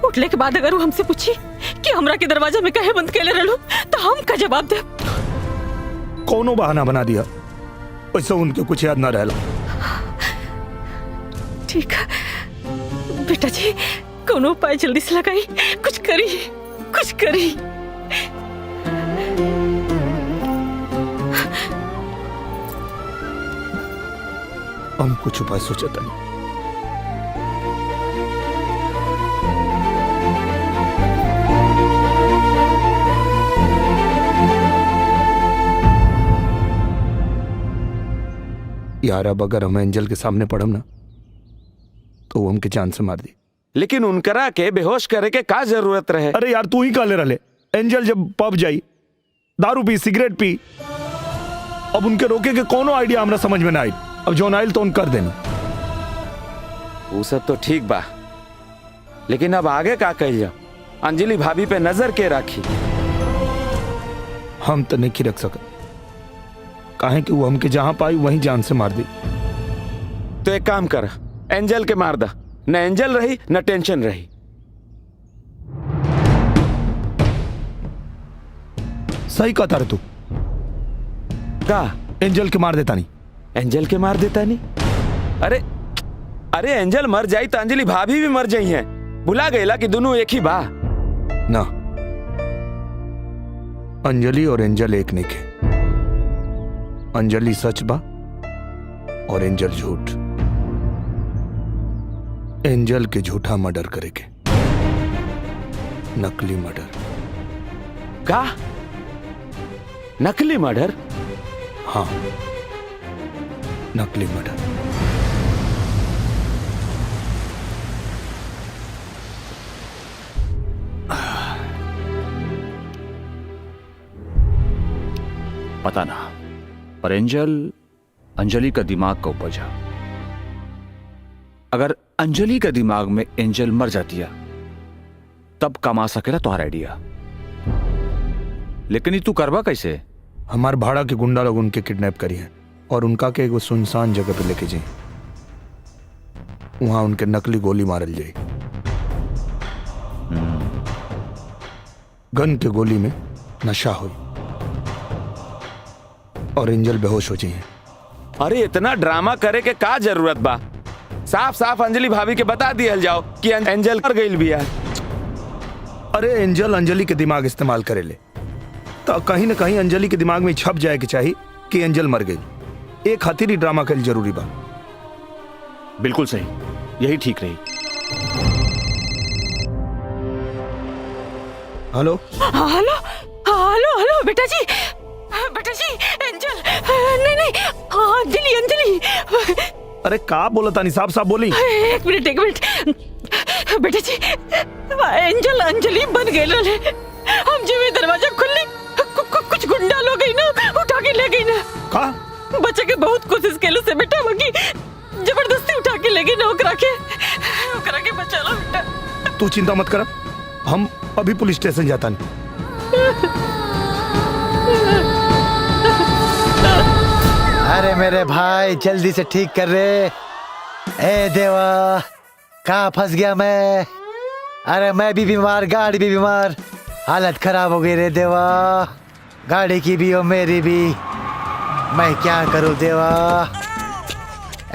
उठले के बाद अगर वो हमसे पूछी कि हमरा के दरवाजा में कहे बंद कैले रहलो तो हम का जवाब दे? कोनो बहाना बना दिया, वैसे उनके कुछ याद ना रहला। ठीक है बेटा जी, कोनो उपाय जल्दी से लगाई, कुछ करी। कुछ करी। हम कुछ उपाय सोचा था। यार अब अगर हम एंजल के सामने पड़म ना तो वो हमके जान से मार दी। लेकिन उनकरा के बेहोश करे के का जरूरत रहे? अरे यार तू ही काले रले। एंजल जब पब जाई, दारू पी, सिगरेट पी, अब उनके रोके के कोनो आइडिया हमरा समझ में ना आई। अब जो आइल तो उन कर देना। वो सब तो ठीक बा, लेकिन अब आगे का कही जा? अंजलि भाभी पे नजर के राखी। हम तो नहीं रख सका, काहे कि वो हमके जहां पाई वहीं जान से मार दी। तो एक काम कर, एंजल के मार दा, न एंजल रही न टेंशन रही। सही कहता रे तू। का एंजल के मार देता नहीं? एंजल के मार देता नहीं? अरे अरे एंजल मर जाई तो अंजलि भाभी भी मर जाई हैं। भुला गईला कि दोनों एक ही बा ना। अंजलि और एंजल एक नहीं के। अंजलि सच बा और एंजल झूठ। एंजल के झूठा मर्डर करेके, नकली मर्डर। का नकली मर्डर? हाँ, नकली मर्डर। पता ना, पर एंजल अंजलि का दिमाग का उपज है। अगर अंजलि के दिमाग में एंजल मर जाती है तब कमा सकेला तुम्हारा आइडिया। लेकिन ये तू करवा कैसे? हमार भाड़ा के गुंडा लोग उनके किडनैप करी हैं और उनका के एक सुनसान जगह पे लेके जाए, वहां उनके नकली गोली मारल जाए। गन के गोली में नशा हुई और एंजल बेहोश हो जाए। अरे इतना ड्रामा करे के का जरूरत बा? साफ साफ अंजलि भाभी के बता दिया जाओ कि एंजल मर गई भी है। अरे एंजल अंजलि के दिमाग इस्तेमाल करे ले तो कहीं ना कहीं अंजलि के दिमाग में छप जाए कि चाहिए कि एंजल मर गई। एक खातिर ही ड्रामा कर जरूरी बा। बिल्कुल सही, यही ठीक रही। हेलो हेलो हेलो हेलो बेटा जी, बेटा जी, एंजल, नहीं नहीं, अंजलि अंजलि। अरे का बोला तानी? साहब साहब बोली। एक मिनट बेटा जी, एंजल अंजलि बन गए रहे। हम जब दरवाजा खुली कुछ गुंडा लोग गई ना, उठा के ले गई ना। का बच्चे के बहुत कोशिश केलो से बेटा, बाकी जबरदस्ती उठा के ले गई ना। ओकरा के बचा लो बेटा। तू चिंता मत कर, हम अभी पुलिस स्टेशन जाता नहीं। अरे मेरे भाई जल्दी से ठीक कर रे। ए देवा, कहाँ फंस गया मैं? अरे मैं भी बीमार, गाड़ी भी बीमार, हालत खराब हो गई रे देवा। गाड़ी की भी और मेरी भी। मैं क्या करूं देवा?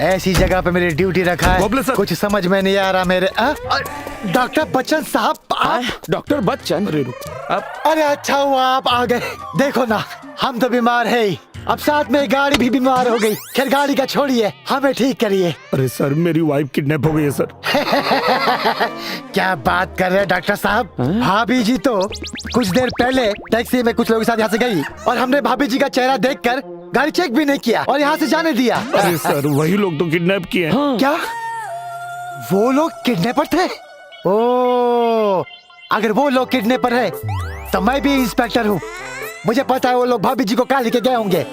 ऐसी जगह पे मेरी ड्यूटी रखा है, कुछ समझ में नहीं आ रहा मेरे। डॉक्टर बच्चन साहब, आप? डॉक्टर बच्चन? अरे अच्छा हुआ आप आ गए। देखो ना, हम तो बीमार है ही, अब साथ में गाड़ी भी बीमार हो गई। खैर गाड़ी का छोड़िए, हमें ठीक करिए। अरे सर, मेरी वाइफ किडनैप हो गई है सर। क्या बात कर रहे हैं डॉक्टर साहब? भाभी जी तो कुछ देर पहले टैक्सी में कुछ लोगों के साथ यहाँ से गई और हमने भाभी जी का चेहरा देखकर गाड़ी चेक भी नहीं किया और यहाँ से जाने दिया। अरे सर, वही लोग तो किडनैप किए हैं। हाँ। क्या वो लोग किडनैपर थे? ओ, अगर वो लोग किडनैपर है तो मैं भी इंस्पेक्टर हूँ। मुझे पता है वो लोग भाभी जी को कहाँ लेके गए होंगे।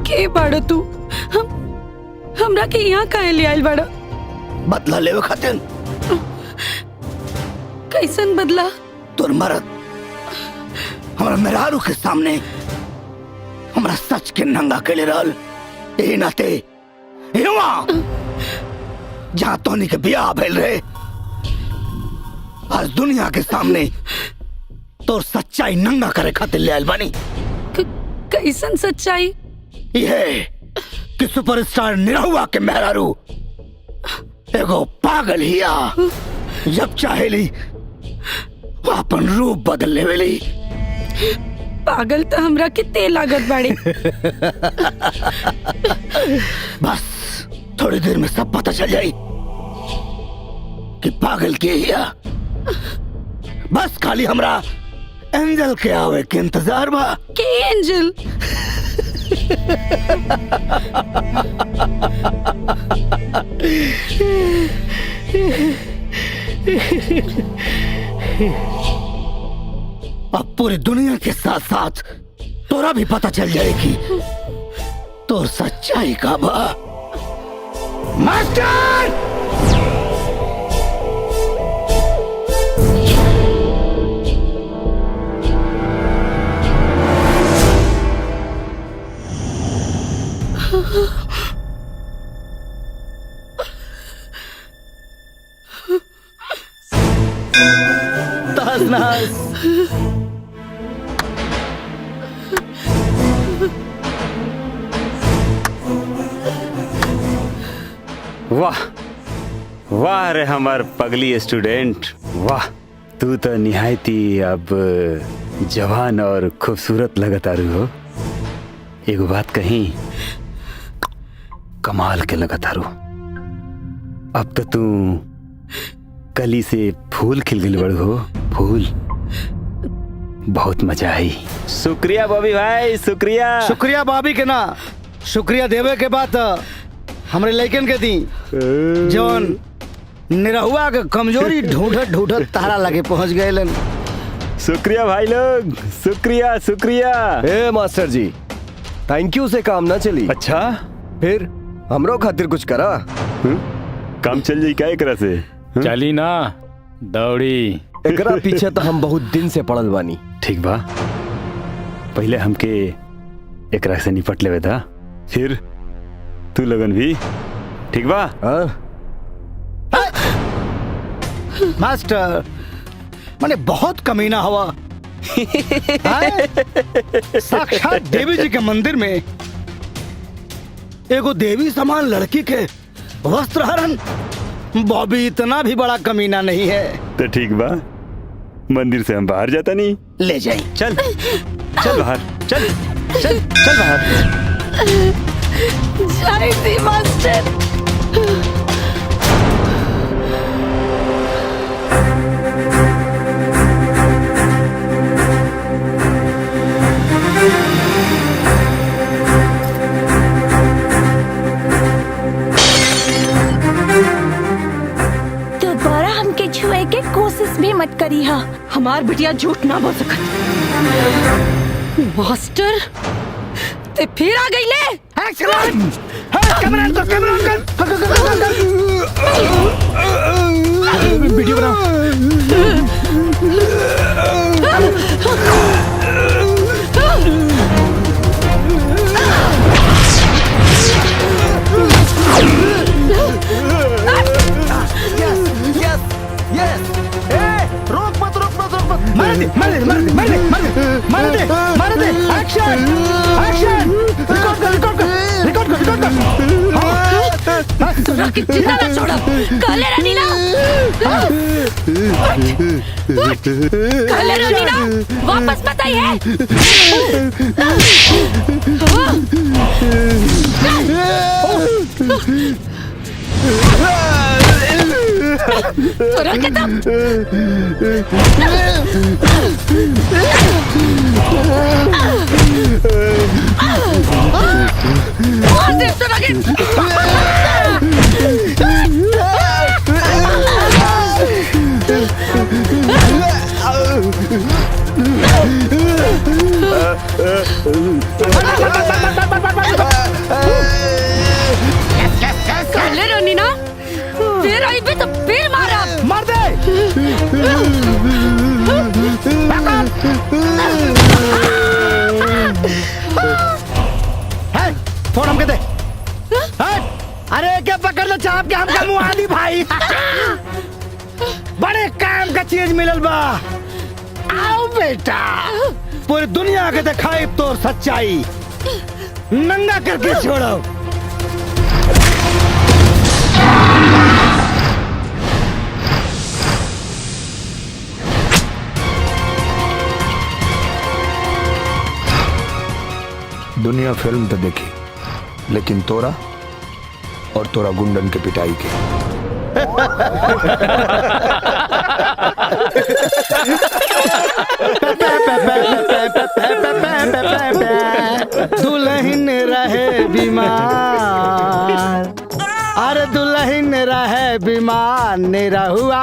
के बाड़ा तू? हमरा के यहाँ काहे ले आइल बाड़ा? बदला लेवे खातिर। कैसन बदला? तोर मरद हमरा मेहरारू के सामने हमरा सच के नंगा के ले रहल। ए नाते जहाँ तोनी के ब्याह भइल रहे। आज दुनिया के सामने तो सच्चाई नंगा करे खातिर ले आइल बानी। कैसन सच्चाई? ये कि सुपरस्टार निरहुआ के मेहरारू एगो पागल हिया। जब चाहेली वो अपन रूप बदल लेवेली। पागल तो हमरा कितने लागत बाड़ी। बस थोड़ी देर में सब पता चल जाई कि पागल के हिया। बस खाली हमरा एंजल के आवे के इंतजार बा। के एंजल? अब पूरी दुनिया के साथ साथ तोरा भी पता चल जाएगी तो सच्चाई का बा। मास्टर! नास वाह वाह रे हमार पगली स्टूडेंट, वाह तू तो निहायती अब जवान और खूबसूरत लगतारू हो। एगो बात कहीं, कमाल के लगतारू। अब तो तू कली से फूल खिल गई बड़ हो, फूल। बहुत मजा आई। शुक्रिया बॉबी भाई, शुक्रिया। शुक्रिया बॉबी के ना, शुक्रिया देवे के बाद हमरे लड़कन के दी जौन निरहुआ के कमजोरी ढूंढत ढूंढत तारा लगे पहुंच गए। शुक्रिया भाई लोग, शुक्रिया शुक्रिया। ए मास्टर जी, थैंक यू से काम ना चली। अच्छा फिर हमरो खातिर कुछ करा। काम चल जाई क्या एकरा से? चली ना दौड़ी। एकरा पीछे तो हम बहुत दिन से पड़ल बानी। ठीक बा, पहले हमके एकरा से निपट लेवे था, फिर तू लगन भी। ठीक बा? मास्टर मैंने बहुत कमीना हवा। साक्षात देवी जी के मंदिर में एगो देवी समान लड़की के वस्त्र हरण। बॉबी इतना भी बड़ा कमीना नहीं है। तो ठीक बा, मंदिर से हम बाहर जाता नहीं। ले जाए। चल चल बाहर, चल चल चल बाहर। जय श्री मास्टर। दोबारा हमके छुए के कोशिश भी मत करी हा। हमार बिटिया झूठ ना बोल सकत। मास्टर ते फिर आ गई ले। वीडियो बनाओ। मार दे मार दे मार दे मार दे मार दे मार दे मार दे। Action action. रिकॉर्ड कर रिकॉर्ड कर रिकॉर्ड कर रिकॉर्ड कर। तोरा के जिंदा ना छोड़ो। काले रानी ना, काले रानी ना, वापस मत आई है। तोरा के तब मार दे तोरा के। काले रानी ना, फिर आई भी तो फिर मारा। मार दे। फोन हमके दे। अरे क्या पकड़ लो चाप के हमका मुंह आदि भाई बड़े काम का चीज मिलल बा। आओ बेटा, पूरी दुनिया के दिखाई तो सच्चाई, नंगा करके छोड़ो। दुनिया फिल्म तो देखी, लेकिन तोरा और तोरा गुंडन के पिटाई के दुल्हन रहे बीमार, अरे दुल्हन रहे बीमार, निरहुआ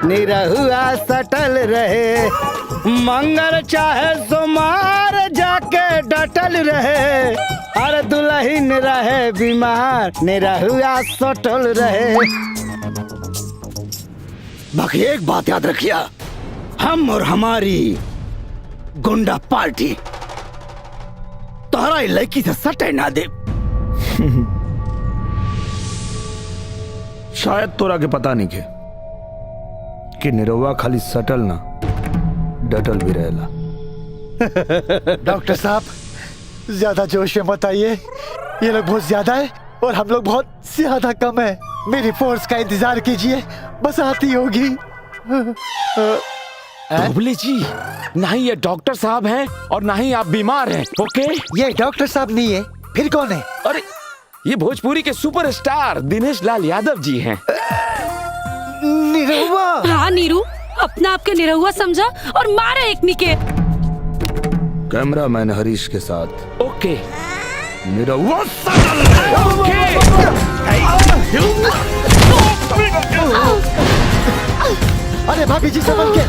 निरहुआ सटल रहे, मंगल चाहे सोमार जाके डटल रहे, अरे दुल्हन रहे बीमार, निरहुआ सटल रहे। बाकी एक बात याद रखिया, हम और हमारी गुंडा पार्टी तोहरा लड़की से सटे ना दे। शायद तोरा के पता नहीं के कि निरहुआ खाली सटल ना डटल भी रहेला। डॉक्टर साहब ज्यादा जोश में मत आइए, ये लोग बहुत ज्यादा है और हम लोग बहुत ज्यादा कम है। मेरी फोर्स का इंतजार कीजिए, बस आती होगी। बुबले जी, ना ही ये डॉक्टर साहब हैं और ना ही आप बीमार हैं, ओके? ये डॉक्टर साहब नहीं है, फिर कौन है? अरे ये भोजपुरी के सुपरस्टार दिनेश लाल यादव जी हैं। निरहुआ? हाँ नीरू, अपना आपके निरहुआ समझा और मारा एक निके। कैमरामैन हरीश के साथ ओके निरहुआ अरे भाभी जी संभल के।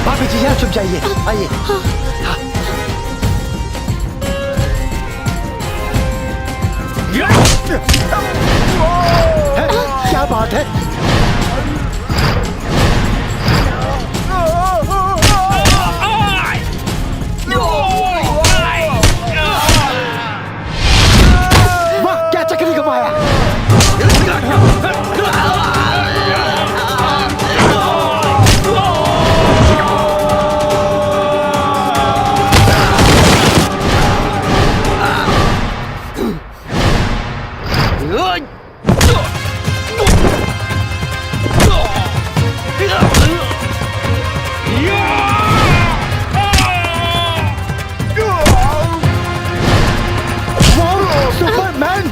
भाभी जी यहाँ छुप जाइए, आइए। क्या बात है? वाह, क्या चक्री घुमाया। सुपरमैन!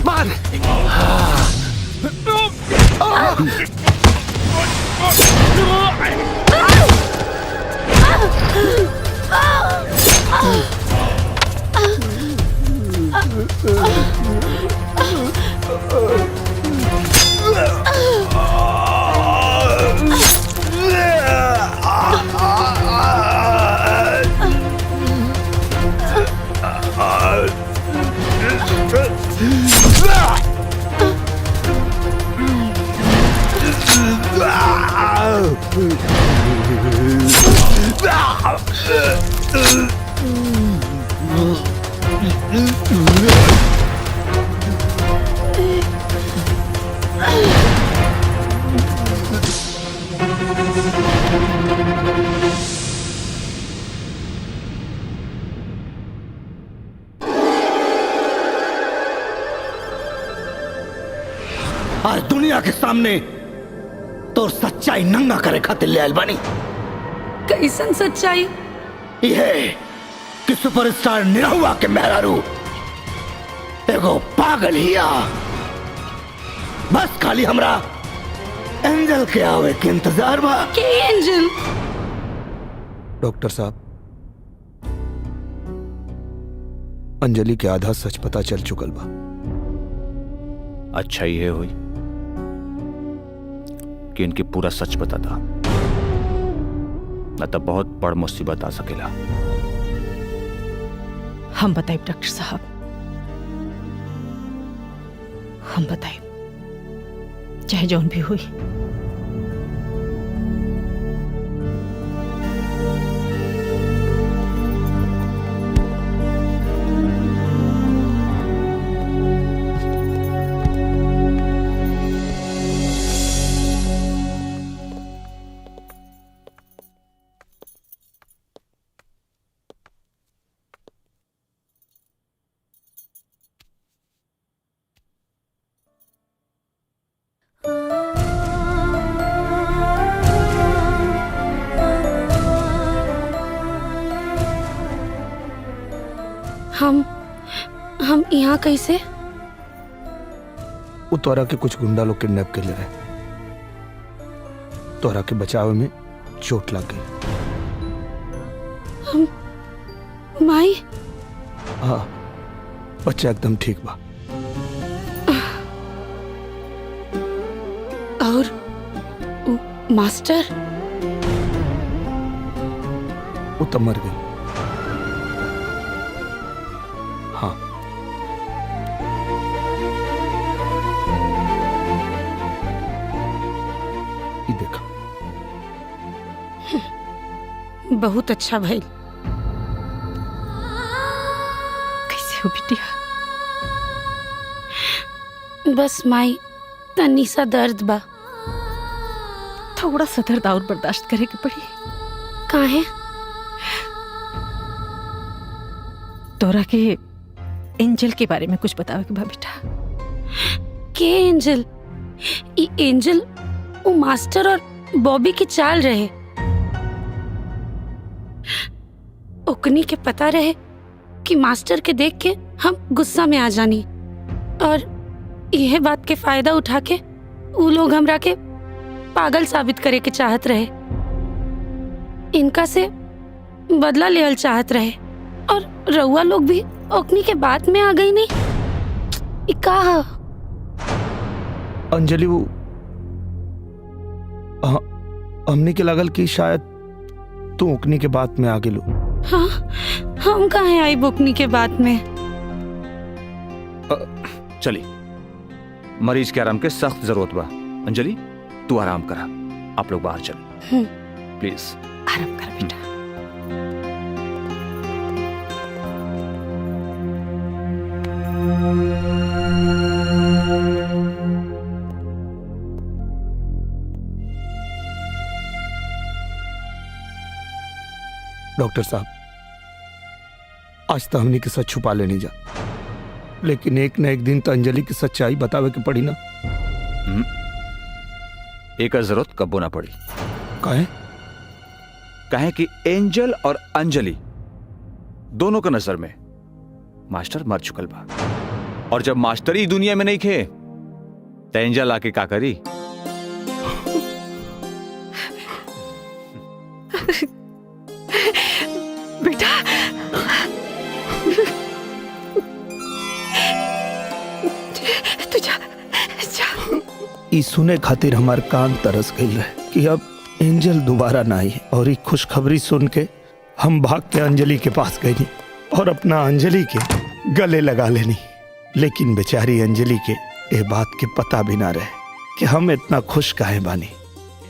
मार। आज दुनिया के सामने तो सच्चाई नंगा करे खातिर ले आइल बानी। कैसन सच्चाई? यह कि सुपरस्टार निरहुआ के मेहरारू एगो पागल हिया। बस खाली हमरा एंजल के आवे के इंतजार बा। के एंजल? डॉक्टर साहब, अंजलि के आधा सच पता चल चुकल बा। अच्छा ये हुई कि इनके पूरा सच पता था, न तो बहुत बड़ मुसीबत आ सकेला। हम बताइब डॉक्टर साहब, हम बताइब, चाहे जौन भी हुई। हम यहाँ कैसे? वो तोरा के कुछ गुंडा लोग किडनैप कर ले रहे। तोरा के बचाव में चोट लग गई। हम माई? हाँ, बच्चा एकदम ठीक बा। और मास्टर? वो तब मर गई। हाँ, ये देखा। बहुत अच्छा भाई। कैसे हो बिटिया? बस माई तनी सा दर्द बा। थोड़ा सा दर्द और बर्दाश्त करे के पड़ी। काहे? तोरा के एंजल के बारे में कुछ बतावे के बा बेटा। के एंजल? ये एंजल वो मास्टर और बॉबी की चाल रहे। ओकनी के पता रहे कि मास्टर के देख के हम गुस्सा में आ जानी, और यह बात के फायदा उठा के वो लोग हमरा के पागल साबित करे के चाहत रहे। इनका से बदला लेवल चाहत रहे, और रउआ लोग भी ओकनी के बात में आ गई नहीं। कहा अंजलि वो हमने के लगल कि शायद तू ओकनी के बात में आ गेलू। हाँ, हम कहाँ आई बुकनी के बात में? चली, मरीज के आराम के सख्त जरूरत बा। अंजलि तू आराम करा, आप लोग बाहर चलो प्लीज। आराम कर बेटा। डॉक्टर साहब, आज तो हमने की सच छुपा लेनी जा, लेकिन एक न एक दिन तो अंजलि की सच्चाई बतावे के पड़ी ना। एक जरूरत कबो ना पड़ी। काहे कि एंजल और अंजलि दोनों का नजर में मास्टर मर चुकल बा। और जब मास्टर ही दुनिया में नहीं खे तो एंजल आके का करी? बेटा तू जा जा। ई सुने खातिर हमार कान तरस गई रहे कि अब एंजल दोबारा ना आई। और एक खुशखबरी सुन के हम भाग के अंजलि के पास गई और अपना अंजलि के गले लगा लेनी। लेकिन बेचारी अंजलि के ये बात के पता भी ना रहे कि हम इतना खुश काहे बानी।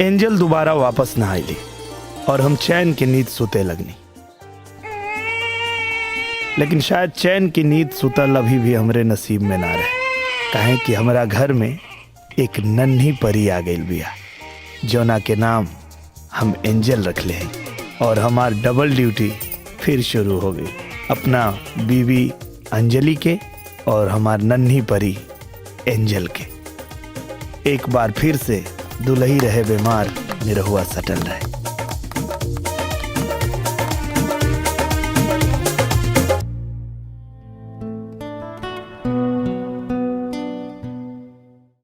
एंजल दोबारा वापस ना आईली और हम चैन की नींद सुते लगनी। लेकिन शायद चैन की नींद सुतल अभी भी हमरे नसीब में ना रहे, काहे कि हमारा घर में एक नन्ही परी आ गई बिया जोना के नाम हम एंजल रख ले हैं। और हमार डबल ड्यूटी फिर शुरू हो गई, अपना बीवी अंजलि के और हमार नन्ही परी एंजल के। एक बार फिर से दुल्ही रहे बीमार निरहुआ सटल रहे।